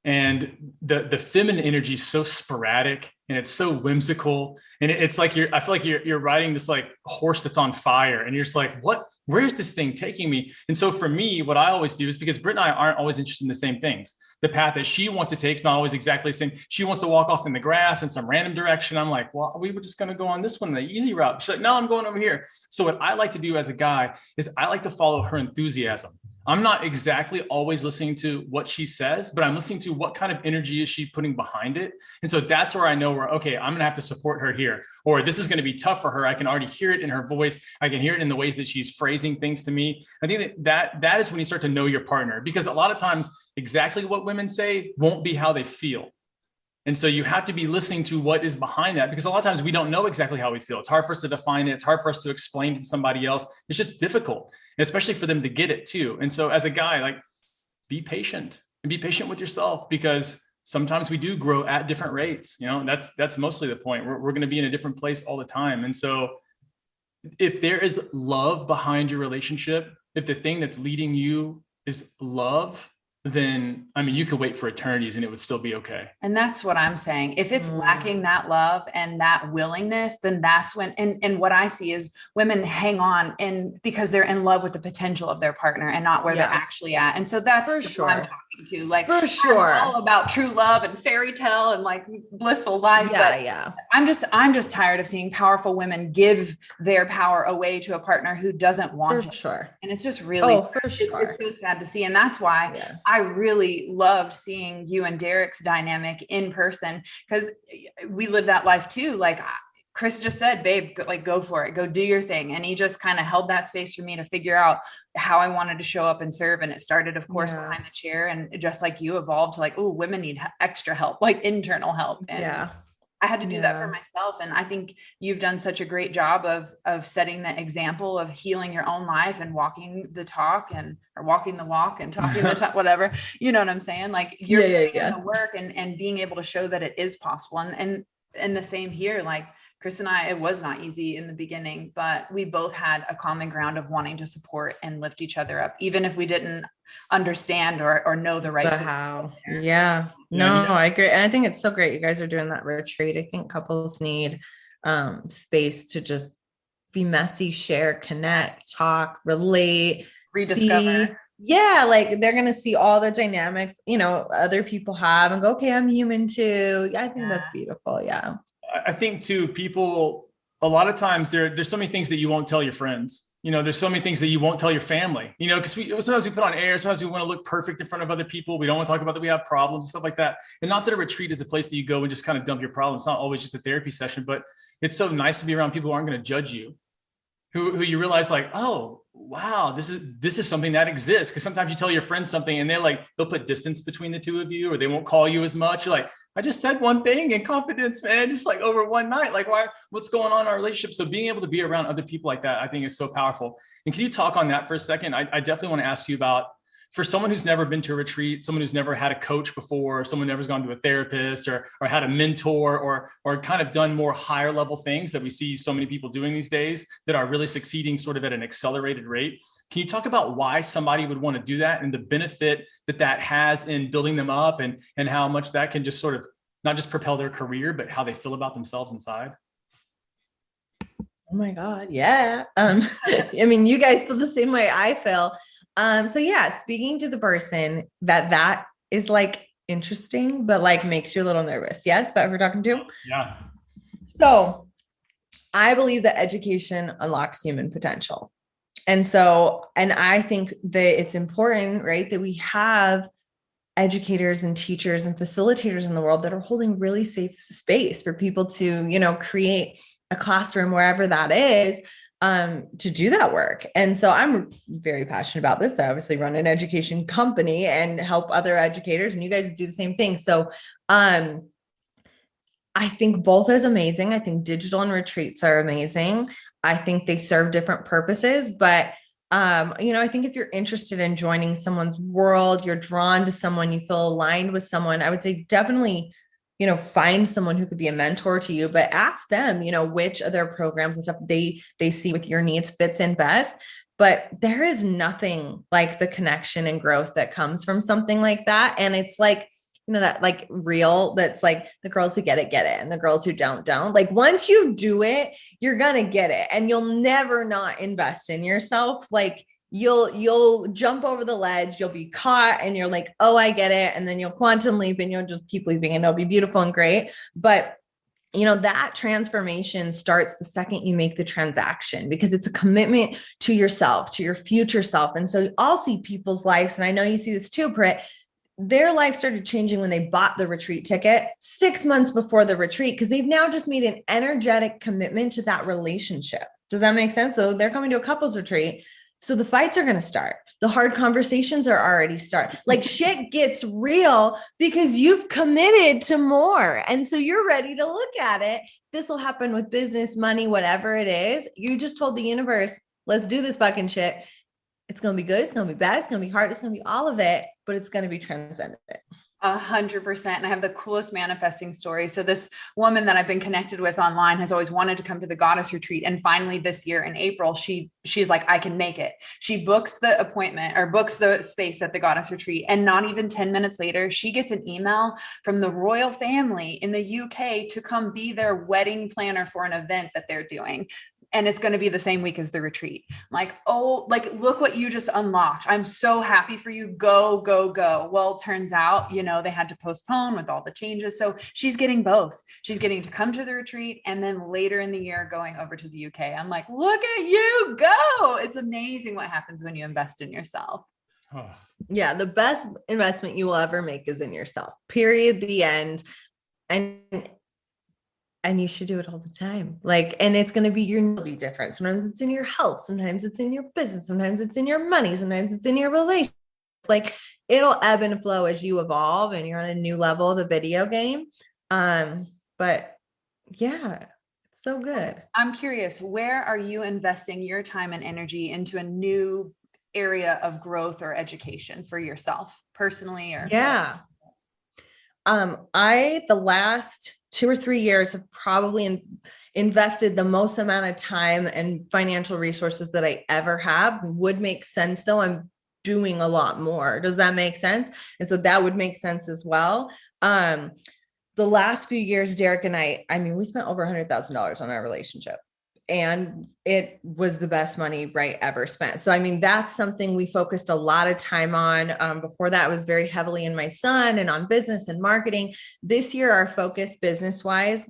S2: and the feminine energy is so sporadic, and it's so whimsical. And it's like I feel like you're riding this like horse that's on fire, and you're just like, where is this thing taking me? And so for me, what I always do is, because Britt and I aren't always interested in the same things. The path that she wants to take is not always exactly the same. She wants to walk off in the grass in some random direction. I'm like, well, we were just going to go on this one, the easy route. She's like, no, I'm going over here. So what I like to do as a guy is I like to follow her enthusiasm. I'm not exactly always listening to what she says, but I'm listening to what kind of energy is she putting behind it. And so that's where I know okay, I'm going to have to support her here, or this is going to be tough for her. I can already hear it in her voice. I can hear it in the ways that she's phrasing things to me. I think that is when you start to know your partner, because a lot of times exactly what women say won't be how they feel. And so you have to be listening to what is behind that, because a lot of times we don't know exactly how we feel. It's hard for us to define it. It's hard for us to explain it to somebody else. It's just difficult, especially for them to get it too. And so as a guy, like, be patient, and be patient with yourself, because sometimes we do grow at different rates. You know, that's mostly the point. We're going to be in a different place all the time. And so if there is love behind your relationship, if the thing that's leading you is love, then, I mean, you could wait for eternities and it would still be okay.
S1: And that's what I'm saying. If it's lacking that love and that willingness, then that's when, and what I see is women hang on and because they're in love with the potential of their partner and not where they're actually at. And so that's
S3: For
S1: what
S3: sure.
S1: I'm talking to. Like,
S3: for sure,
S1: I'm all about true love and fairy tale and like blissful life.
S3: Yeah.
S1: I'm just tired of seeing powerful women give their power away to a partner who doesn't want
S3: For
S1: it.
S3: sure.
S1: And it's just really,
S3: for sure.
S1: it's so sad to see. And that's why I really loved seeing you and Derek's dynamic in person, because we live that life too. Like Chris just said, babe, like go for it, go do your thing. And he just kind of held that space for me to figure out how I wanted to show up and serve. And it started, of course, behind the chair, and just like you evolved to like, oh, women need extra help, like internal help. And I had to do that for myself. And I think you've done such a great job of setting the example of healing your own life and walking the talk or walking the walk and talking the talk, whatever, you know what I'm saying? Like you're putting in the work and being able to show that it is possible. And the same here, like Chris and I, it was not easy in the beginning, but we both had a common ground of wanting to support and lift each other up, even if we didn't understand or know the right
S3: how. No, I agree. And I think it's so great you guys are doing that retreat. I think couples need space to just be messy, share, connect, talk, relate,
S1: rediscover.
S3: Like they're going to see all the dynamics, other people have and go, okay, I'm human too. I think that's beautiful.
S2: I think too, people, a lot of times there's so many things that you won't tell your friends. There's so many things that you won't tell your family, because sometimes we put on air, sometimes we want to look perfect in front of other people. We don't want to talk about that we have problems and stuff like that. And not that a retreat is a place that you go and just kind of dump your problems. It's not always just a therapy session, but it's so nice to be around people who aren't going to judge you, who you realize like, oh, wow, this is something that exists. Because sometimes you tell your friends something and they'll put distance between the two of you, or they won't call you as much. You're like, I just said one thing in confidence, man, just like over one night. Like, what's going on in our relationship? So being able to be around other people like that, I think is so powerful. And can you talk on that for a second? I definitely want to ask you about, for someone who's never been to a retreat, someone who's never had a coach before, someone who's never gone to a therapist or had a mentor or kind of done more higher level things that we see so many people doing these days that are really succeeding sort of at an accelerated rate. Can you talk about why somebody would want to do that and the benefit that has in building them up and how much that can just sort of not just propel their career, but how they feel about themselves inside?
S3: Oh my God. Yeah. I mean, you guys feel the same way I feel. Speaking to the person that is like interesting, but like makes you a little nervous. Yes. That we're talking to?
S2: Yeah.
S3: So I believe that education unlocks human potential. And I think that it's important, right, that we have educators and teachers and facilitators in the world that are holding really safe space for people to, create a classroom wherever that is, to do that work. And so I'm very passionate about this. I obviously run an education company and help other educators, and you guys do the same thing. So, I think both is amazing. I think digital and retreats are amazing. I think they serve different purposes, but I think if you're interested in joining someone's world, you're drawn to someone, you feel aligned with someone, I would say definitely, find someone who could be a mentor to you, but ask them, which of their programs and stuff they see with your needs fits in best. But there is nothing like the connection and growth that comes from something like that. And it's like, that like real, that's like the girls who get it. And the girls who don't. Like once you do it, you're going to get it, and you'll never not invest in yourself. Like you'll jump over the ledge, you'll be caught, and you're like, oh, I get it. And then you'll quantum leap and you'll just keep leaping, and it'll be beautiful and great. But that transformation starts the second you make the transaction, because it's a commitment to yourself, to your future self. And so I'll see people's lives, and I know you see this too, Britt. Their life started changing when they bought the retreat ticket 6 months before the retreat, because they've now just made an energetic commitment to that relationship. Does that make sense? So they're coming to a couples retreat. So the fights are going to start. The hard conversations are already starting. Like shit gets real because you've committed to more. And so you're ready to look at it. This will happen with business, money, whatever it is. You just told the universe, let's do this fucking shit. It's going to be good. It's going to be bad. It's going to be hard. It's going to be all of it, but it's going to be transcendent.
S1: 100%. And I have the coolest manifesting story. So this woman that I've been connected with online has always wanted to come to the goddess retreat. And finally this year in April, she's like, I can make it. She books the appointment or books the space at the goddess retreat. And not even 10 minutes later, she gets an email from the royal family in the UK to come be their wedding planner for an event that they're doing. And it's going to be the same week as the retreat. I'm like, oh, like, look what you just unlocked. I'm so happy for you. Go, go, go. Well, it turns out, they had to postpone with all the changes. So she's getting both. She's getting to come to the retreat and then later in the year going over to the UK. I'm like, look at you go. It's amazing what happens when you invest in yourself.
S3: Oh. Yeah. The best investment you will ever make is in yourself, period. The end. And you should do it all the time. And it's going to be different. Sometimes it's in your health. Sometimes it's in your business. Sometimes it's in your money. Sometimes it's in your relationship. It'll ebb and flow as you evolve and you're on a new level of the video game. But yeah, it's so good.
S1: I'm curious, where are you investing your time and energy into a new area of growth or education for yourself personally? Or
S3: yeah. The last 2 or 3 years have probably invested the most amount of time and financial resources that I ever have. Would make sense though. I'm doing a lot more. Does that make sense? And so that would make sense as well. The last few years, Derek and I mean, we spent over $100,000 on our relationship. And it was the best money ever spent. So, I mean, that's something we focused a lot of time on. Before that, I was very heavily in my son and on business and marketing. This year, our focus business-wise,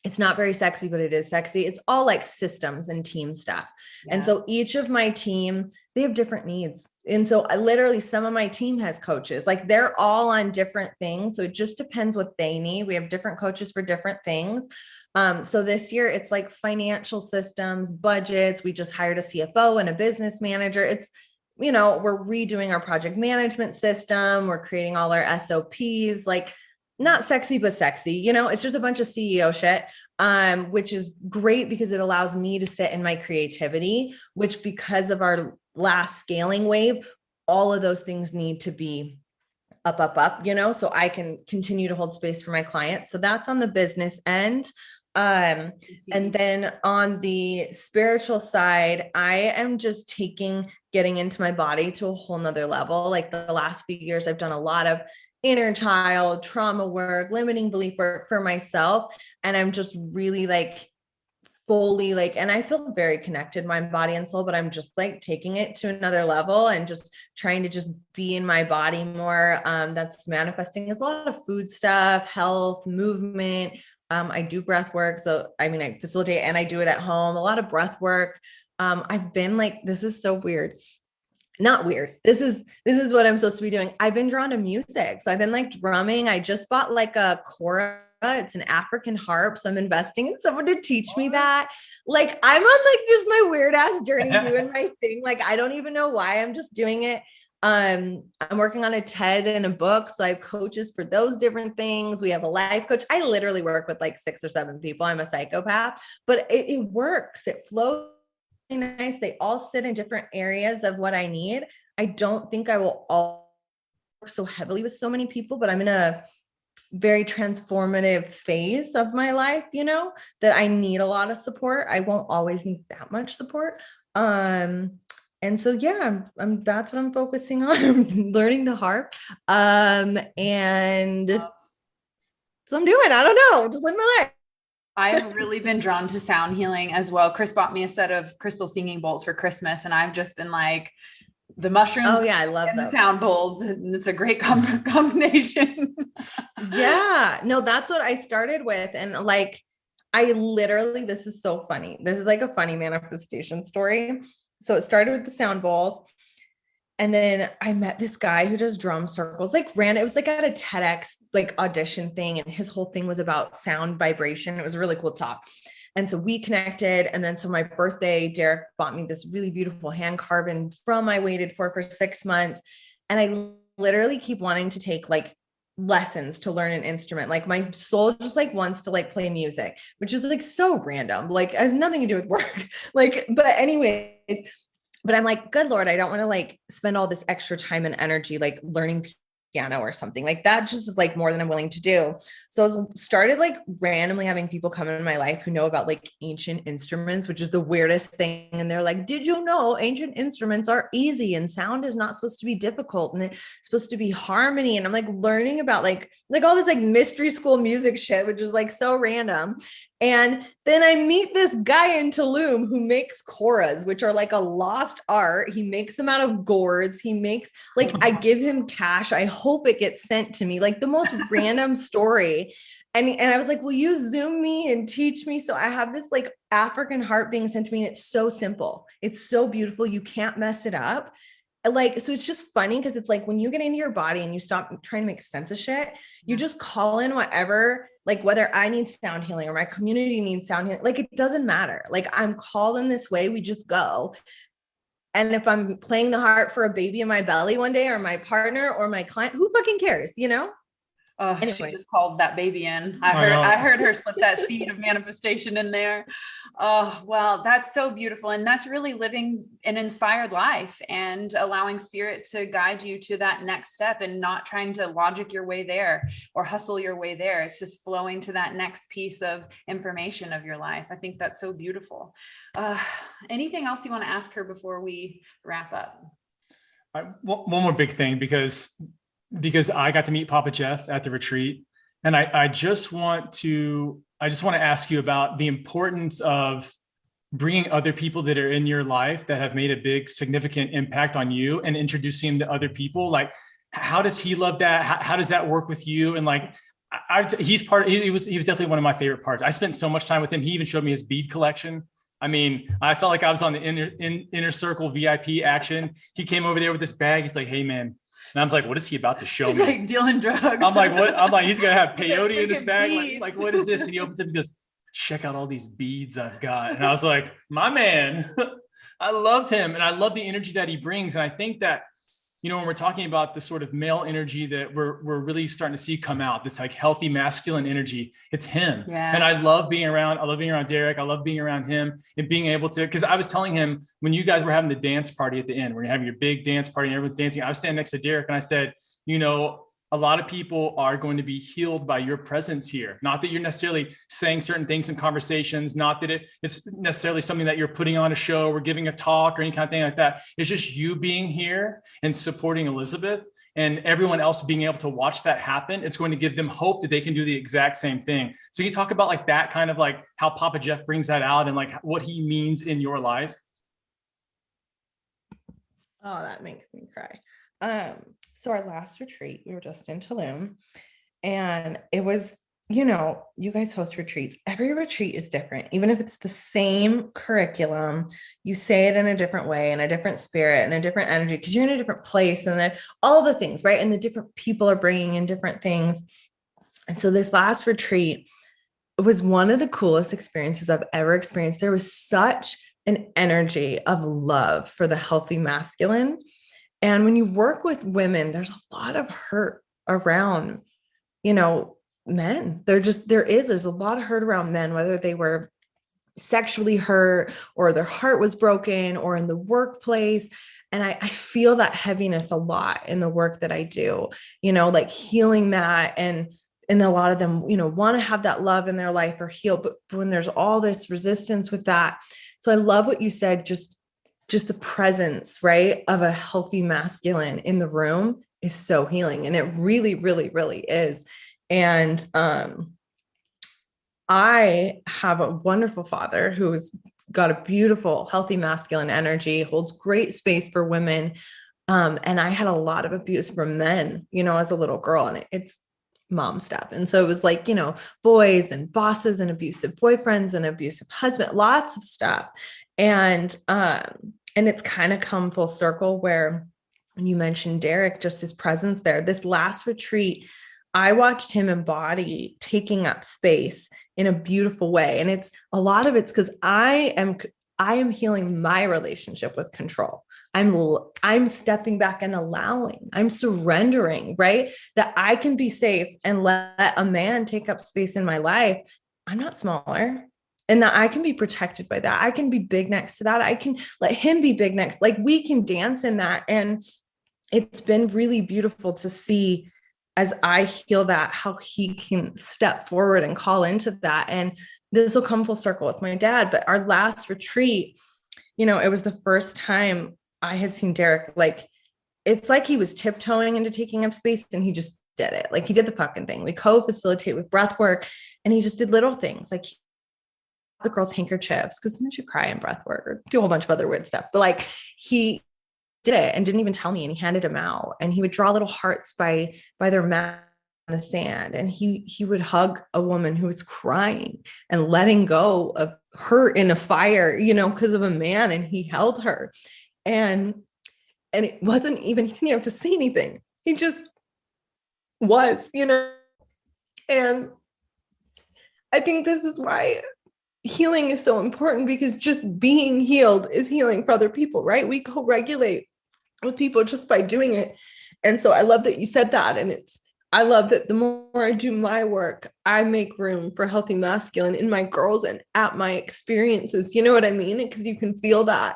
S3: it's not very sexy, but it is sexy. It's all systems and team stuff. Yeah. And so each of my team, they have different needs. And so literally some of my team has coaches, they're all on different things. So it just depends what they need. We have different coaches for different things. So this year it's financial systems, budgets. We just hired a CFO and a business manager. It's, we're redoing our project management system. We're creating all our SOPs, not sexy, but sexy, it's just a bunch of CEO shit, which is great because it allows me to sit in my creativity, which because of our last scaling wave, all of those things need to be up, so I can continue to hold space for my clients. So that's on the business end. And then on the spiritual side, I am just getting into my body to a whole nother level. The last few years, I've done a lot of inner child trauma work, limiting belief work for myself. And I'm just really fully and I feel very connected, mind, body, and soul, but I'm just taking it to another level and just trying to just be in my body more. That's manifesting as a lot of food stuff, health, movement. I do breath work. So, I mean, I facilitate and I do it at home, a lot of breath work. I've been this is so weird. Not weird. This is what I'm supposed to be doing. I've been drawn to music. So I've been drumming. I just bought a kora. It's an African harp. So I'm investing in someone to teach me that. I'm on just my weird ass journey doing my thing. I don't even know why. I'm just doing it. I'm working on a TED and a book. So I have coaches for those different things. We have a life coach. I literally work with 6 or 7 people. I'm a psychopath, but it works. It flows nice. They all sit in different areas of what I need. I don't think I will all work so heavily with so many people, but I'm in a very transformative phase of my life, that I need a lot of support. I won't always need that much support. And so, yeah, that's what I'm focusing on. I'm learning the harp. And so I'm doing, I don't know, just live my life.
S1: I've really been drawn to sound healing as well. Chris bought me a set of crystal singing bowls for Christmas, and I've just been the mushrooms.
S3: Oh yeah, I love
S1: and the sound bowls, and it's a great combination.
S3: Yeah, no, that's what I started with, and I literally, this is so funny. This is a funny manifestation story. So it started with the sound bowls. And then I met this guy who does drum circles, it was at a TEDx, audition thing. And his whole thing was about sound vibration. It was a really cool talk. And so we connected. And then, so my birthday, Derek bought me this really beautiful hand carved drum I waited for 6 months. And I literally keep wanting to take lessons to learn an instrument. My soul just wants to play music, which is so random, it has nothing to do with work. But anyways, but I'm good Lord, I don't want to spend all this extra time and energy, learning piano or something. Like that just is like more than I'm willing to do. So I started like randomly having people come in my life who know about like ancient instruments, which is the weirdest thing. And they're like, did you know ancient instruments are easy and sound is not supposed to be difficult and it's supposed to be harmony? And I'm like learning about like all this like mystery school music shit, which is like so random. And then I meet this guy in Tulum who makes koras, which are like a lost art. He makes them out of gourds. He makes like, I give him cash. I hope it gets sent to me, like the most random story. And I was like, will you Zoom me and teach me? So I have this like African heart being sent to me, and it's so simple. It's so beautiful. You can't mess it up. Like, so it's just funny because it's like when you get into your body and you stop trying to make sense of shit, you just call in whatever, like whether I need sound healing or my community needs sound healing, like it doesn't matter. Like I'm called in this way, we just go. And if I'm playing the heart for a baby in my belly one day or my partner or my client, who fucking cares, you know?
S1: Anyway. She just called that baby in. I heard her slip that seed of manifestation in there. Oh, well, that's so beautiful. And that's really living an inspired life and allowing spirit to guide you to that next step and not trying to logic your way there or hustle your way there. It's just flowing to that next piece of information of your life. I think that's so beautiful. Anything else you want to ask her before we wrap up?
S2: One more big thing, because I got to meet Papa Jeff at the retreat. And I just want to ask you about the importance of bringing other people that are in your life that have made a big significant impact on you and introducing them to other people. Like, how does he love that? How does that work with you? And like, he was definitely one of my favorite parts. I spent so much time with him. He even showed me his bead collection. I mean, I felt like I was on the inner circle VIP action. He came over there with this bag. He's like, hey man. And I was like, what is he about to show me?
S1: He's like dealing drugs.
S2: I'm like, what? I'm like, he's going to have peyote in his bag. Like, what is this? And he opens it and goes, check out all these beads I've got. And I was like, my man, I love him. And I love the energy that he brings. And I think that, you know, when we're talking about the sort of male energy that we're really starting to see come out, this like healthy masculine energy, it's him.
S1: Yeah.
S2: And I love being around Derek. I love being around him and being able to, because I was telling him when you guys were having the dance party at the end, where you're having your big dance party and everyone's dancing, I was standing next to Derek and I said, you know, a lot of people are going to be healed by your presence here. Not that you're necessarily saying certain things in conversations, not that it's necessarily something that you're putting on a show or giving a talk or any kind of thing like that. It's just you being here and supporting Elizabeth and everyone else being able to watch that happen. It's going to give them hope that they can do the exact same thing. So you talk about like that kind of like how Papa Jeff brings that out and like what he means in your life.
S3: Oh, that makes me cry. So our last retreat, we were just in Tulum, and it was, you know, you guys host retreats. Every retreat is different. Even if it's the same curriculum, you say it in a different way, in a different spirit, and a different energy, because you're in a different place and then all the things, right? And the different people are bringing in different things. And so this last retreat, it was one of the coolest experiences I've ever experienced. There was such an energy of love for the healthy masculine. And when you work with women, there's a lot of hurt around, you know, men. There's a lot of hurt around men, whether they were sexually hurt or their heart was broken or in the workplace. And I feel that heaviness a lot in the work that I do, you know, like healing that. And a lot of them, you know, want to have that love in their life or heal. But when there's all this resistance with that. So I love what you said, just the presence, right, of a healthy masculine in the room is so healing. And it really, really, really is. And I have a wonderful father who's got a beautiful, healthy masculine energy, holds great space for women. And I had a lot of abuse from men, you know, as a little girl, and it's mom stuff. And so it was like, you know, boys and bosses and abusive boyfriends and abusive husband, lots of stuff. And it's kind of come full circle where when you mentioned Derek, just his presence there, this last retreat, I watched him embody taking up space in a beautiful way. And it's a lot of it's because I am healing my relationship with control. I'm stepping back and allowing, I'm surrendering, right? That I can be safe and let a man take up space in my life. I'm not smaller. And that I can be protected by that. I can be big next to that. I can let him be big next. Like we can dance in that. And it's been really beautiful to see as I heal that, how he can step forward and call into that. And this will come full circle with my dad. But our last retreat, it was the first time I had seen Derek, like, it's like he was tiptoeing into taking up space and he just did it. Like he did the fucking thing. We co-facilitate with breath work and he just did little things like the girls' handkerchiefs, because sometimes you cry in breath work or do a whole bunch of other weird stuff. But like he did it and didn't even tell me, and he handed them out, and he would draw little hearts by their mouth on the sand, and he would hug a woman who was crying and letting go of her in a fire, because of a man, and he held her, and it wasn't even, he didn't have to say anything, he just was, and I think this is why healing is so important, because just being healed is healing for other people, right? We co-regulate with people just by doing it. And so I love that you said that. And I love that the more I do my work, I make room for healthy masculine in my girls and at my experiences. You know what I mean? Because you can feel that.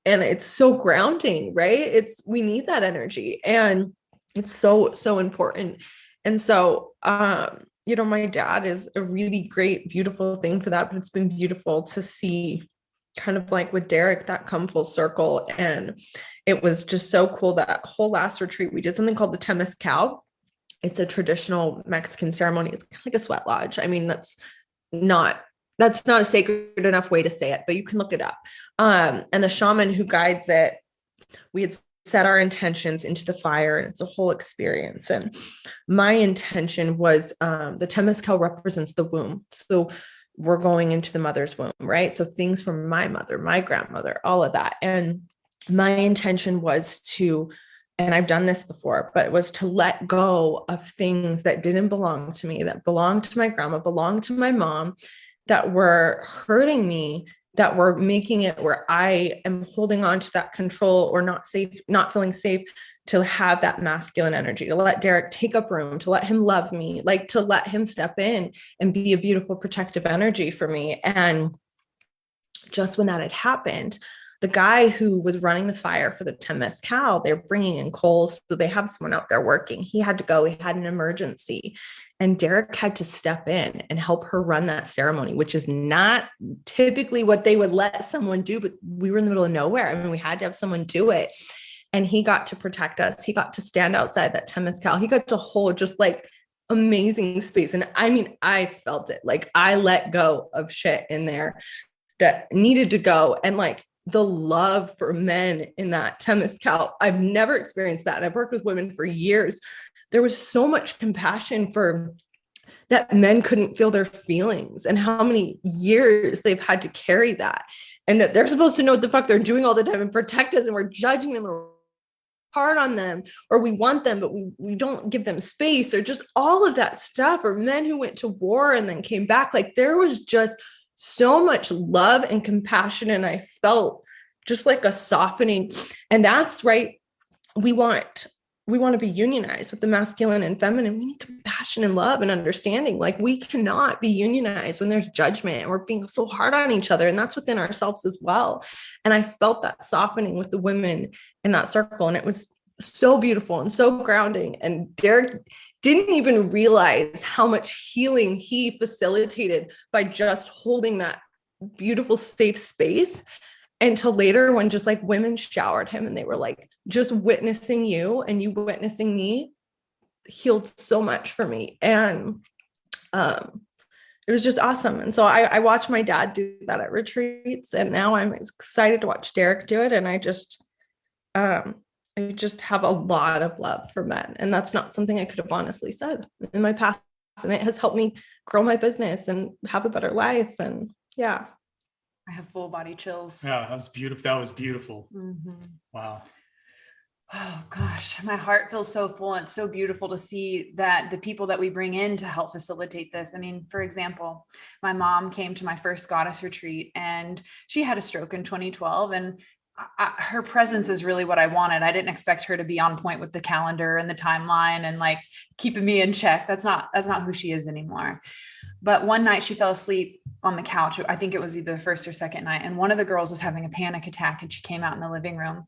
S3: And it's so grounding, right? We need that energy, and it's so, so important. And so, my dad is a really great, beautiful thing for that, but it's been beautiful to see kind of like with Derek, that come full circle. And it was just so cool. That whole last retreat, we did something called the Temazcal. It's a traditional Mexican ceremony. It's kind of like a sweat lodge. I mean, that's not a sacred enough way to say it, but you can look it up. And the shaman who guides it, we had set our intentions into the fire, and it's a whole experience. And my intention was, the Temazcal represents the womb. So we're going into the mother's womb, right? So things from my mother, my grandmother, all of that. And my intention was and I've done this before, but it was to let go of things that didn't belong to me, that belonged to my grandma, belonged to my mom, that were hurting me, that were making it where I am holding on to that control or not feeling safe, to have that masculine energy, to let Derek take up room, to let him love me, like to let him step in and be a beautiful protective energy for me. And just when that had happened, the guy who was running the fire for the Temazcal, they're bringing in coals. So they have someone out there working. He had to go. He had an emergency. And Derek had to step in and help her run that ceremony, which is not typically what they would let someone do. But we were in the middle of nowhere. I mean, we had to have someone do it. And he got to protect us. He got to stand outside that Temazcal. He got to hold just like amazing space. And I mean, I felt it. Like I let go of shit in there that needed to go. And like the love for men in that Temazcal, I've never experienced that. I've worked with women for years. There was so much compassion for that men couldn't feel their feelings, and how many years they've had to carry that, and that they're supposed to know what the fuck they're doing all the time and protect us, and we're judging them or hard on them, or we want them, but we don't give them space, or just all of that stuff, or men who went to war and then came back. Like there was just so much love and compassion. And I felt just like a softening. And that's right. We want to be unionized with the masculine and feminine. We need compassion and love and understanding. Like we cannot be unionized when there's judgment and we're being so hard on each other. And that's within ourselves as well. And I felt that softening with the women in that circle. And it was so beautiful and so grounding. And Derek didn't even realize how much healing he facilitated by just holding that beautiful, safe space, until later when just like women showered him and they were like, just witnessing you and you witnessing me healed so much for me. And it was just awesome. And so I watched my dad do that at retreats, and now I'm excited to watch Derek do it. And I just have a lot of love for men. And that's not something I could have honestly said in my past. And it has helped me grow my business and have a better life. And yeah.
S1: I have full body chills.
S2: Yeah, that was beautiful. That was beautiful.
S1: Mm-hmm.
S2: Wow.
S1: Oh gosh, my heart feels so full. It's so beautiful to see that the people that we bring in to help facilitate this. I mean, for example, my mom came to my first goddess retreat and she had a stroke in 2012, and her presence is really what I wanted. I didn't expect her to be on point with the calendar and the timeline and like keeping me in check. That's not who she is anymore. But one night she fell asleep on the couch. I think it was either the first or second night. And one of the girls was having a panic attack, and she came out in the living room.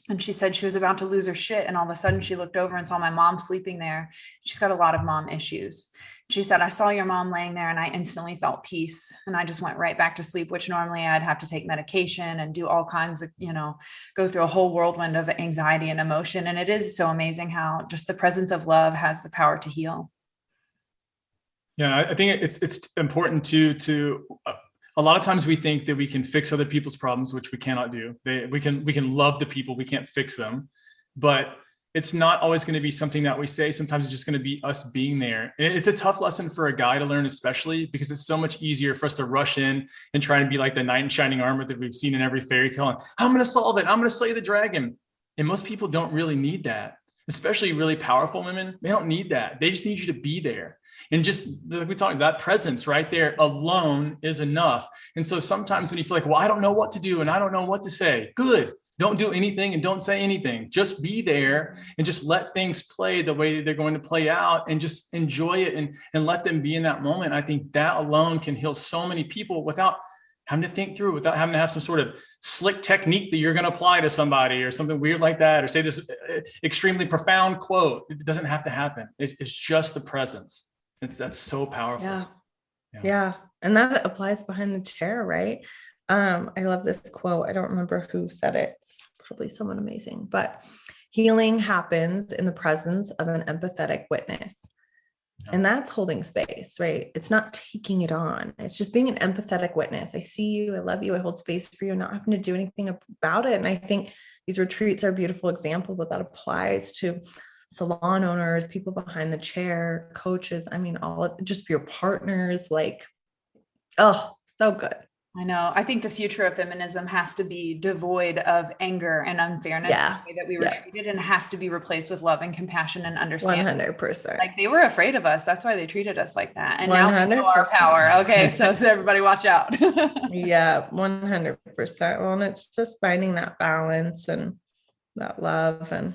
S1: And she said she was about to lose her shit. And all of a sudden she looked over and saw my mom sleeping there. She's got a lot of mom issues. She said, I saw your mom laying there and I instantly felt peace. And I just went right back to sleep, which normally I'd have to take medication and do all kinds of, go through a whole whirlwind of anxiety and emotion. And it is so amazing how just the presence of love has the power to heal.
S2: Yeah, I think it's important to a lot of times we think that we can fix other people's problems, which we cannot do. We can love the people, we can't fix them, but it's not always going to be something that we say. Sometimes it's just going to be us being there. And it's a tough lesson for a guy to learn, especially because it's so much easier for us to rush in and try and be like the knight in shining armor that we've seen in every fairy tale. And I'm going to solve it. I'm going to slay the dragon. And most people don't really need that, especially really powerful women. They don't need that. They just need you to be there. And just like we talked about, that presence right there alone is enough. And so sometimes when you feel like, well, I don't know what to do and I don't know what to say, good. Don't do anything and don't say anything. Just be there and just let things play the way they're going to play out and just enjoy it and let them be in that moment. I think that alone can heal so many people without having to think through, without having to have some sort of slick technique that you're going to apply to somebody or something weird like that, or say this extremely profound quote. It doesn't have to happen. It's just the presence. That's so powerful.
S3: Yeah. And that applies behind the chair, right? I love this quote. I don't remember who said it. It's probably someone amazing, but healing happens in the presence of an empathetic witness. And that's holding space, right? It's not taking it on. It's just being an empathetic witness. I see you. I love you. I hold space for you, not having to do anything about it. And I think these retreats are a beautiful example, but that applies to salon owners, people behind the chair, coaches. I mean, just your partners, like, oh, so good.
S1: I know. I think the future of feminism has to be devoid of anger and unfairness in the way that we were treated, and has to be replaced with love and compassion and understanding.
S3: 100%.
S1: Like, they were afraid of us. That's why they treated us like that. And
S3: 100%.
S1: now we know our power. Okay. So everybody watch out.
S3: Yeah, 100%. Well, and it's just finding that balance and that love. And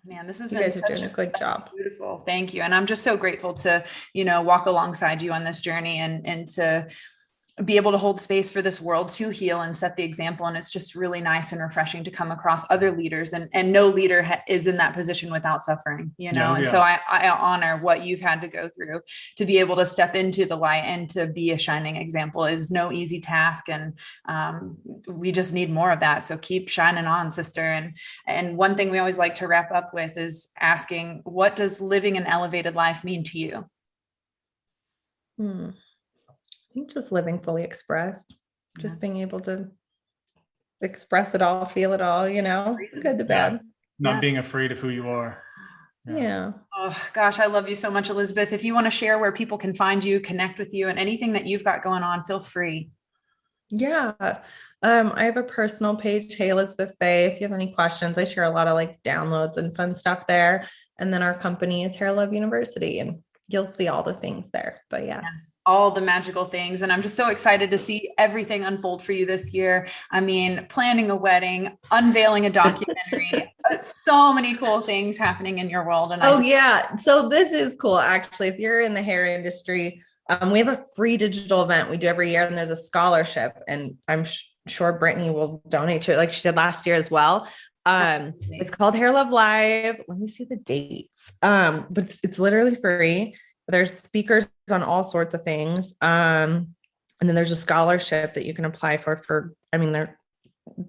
S1: man, this has
S3: you
S1: been
S3: guys are doing a good job.
S1: Beautiful. Thank you. And I'm just so grateful to, walk alongside you on this journey and to be able to hold space for this world to heal and set the example. And it's just really nice and refreshing to come across other leaders, and no leader is in that position without suffering, So I honor what you've had to go through to be able to step into the light and to be a shining example is no easy task. And we just need more of that. So keep shining on, sister. And one thing we always like to wrap up with is asking, what does living an elevated life mean to you?
S3: I think just living fully expressed, just being able to express it all, feel it all, the good, the bad.
S2: Not being afraid of who you are.
S3: Yeah.
S1: Oh gosh, I love you so much, Elizabeth. If you want to share where people can find you, connect with you, and anything that you've got going on, feel free.
S3: Yeah. I have a personal page, Hey Elizabeth Faye. If you have any questions, I share a lot of downloads and fun stuff there. And then our company is Hair Love University, and you'll see all the things there. But yeah.
S1: Yes. All the magical things. And I'm just so excited to see everything unfold for you this year. I mean, planning a wedding, unveiling a documentary, so many cool things happening in your world. And
S3: so this is cool. Actually, if you're in the hair industry, we have a free digital event we do every year, and there's a scholarship, and I'm sure Brittany will donate to it like she did last year as well. It's called Hair Love Live. Let me see the dates. But it's literally free. There's speakers on all sorts of things. And then there's a scholarship that you can apply for, there are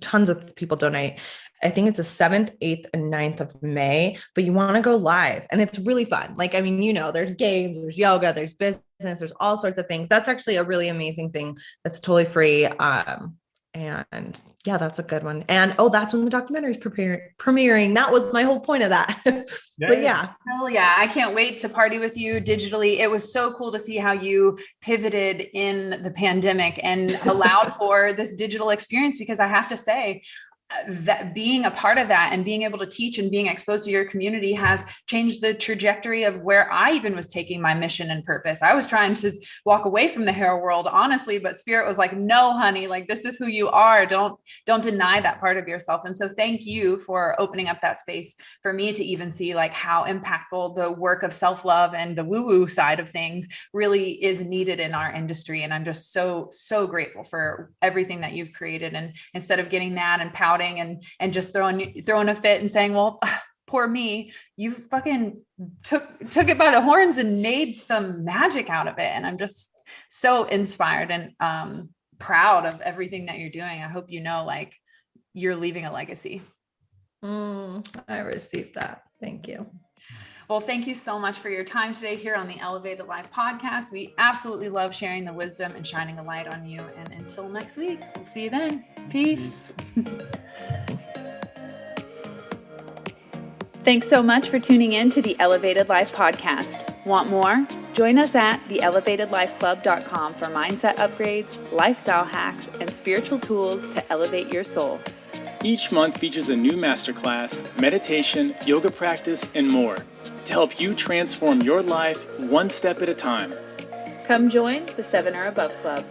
S3: tons of people donate. I think it's the 7th, 8th, and 9th of May, but you want to go live, and it's really fun. There's games, there's yoga, there's business, there's all sorts of things. That's actually a really amazing thing. That's totally free. And yeah, that's a good one. And that's when the documentary is premiering. That was my whole point of that. But yeah.
S1: Hell yeah. I can't wait to party with you digitally. It was so cool to see how you pivoted in the pandemic and allowed for this digital experience, because I have to say, that being a part of that and being able to teach and being exposed to your community has changed the trajectory of where I even was taking my mission and purpose. I was trying to walk away from the hair world, honestly, but Spirit was like, no, honey, this is who you are. Don't deny that part of yourself. And so thank you for opening up that space for me to even see how impactful the work of self-love and the woo-woo side of things really is needed in our industry. And I'm just so, so grateful for everything that you've created. And instead of getting mad and pouting pouting and just throwing a fit and saying, well, poor me, you fucking took it by the horns and made some magic out of it. And I'm just so inspired and proud of everything that you're doing. I hope you know, like, you're leaving a legacy.
S3: I received that. Thank you.
S1: Well, thank you so much for your time today here on the Elevated Life podcast. We absolutely love sharing the wisdom and shining a light on you. And until next week, we'll see you then. Peace. Thanks so much for tuning in to the Elevated Life podcast. Want more? Join us at theelevatedlifeclub.com for mindset upgrades, lifestyle hacks, and spiritual tools to elevate your soul.
S2: Each month features a new masterclass, meditation, yoga practice, and more to help you transform your life one step at a time.
S1: Come join the 7 or Above Club.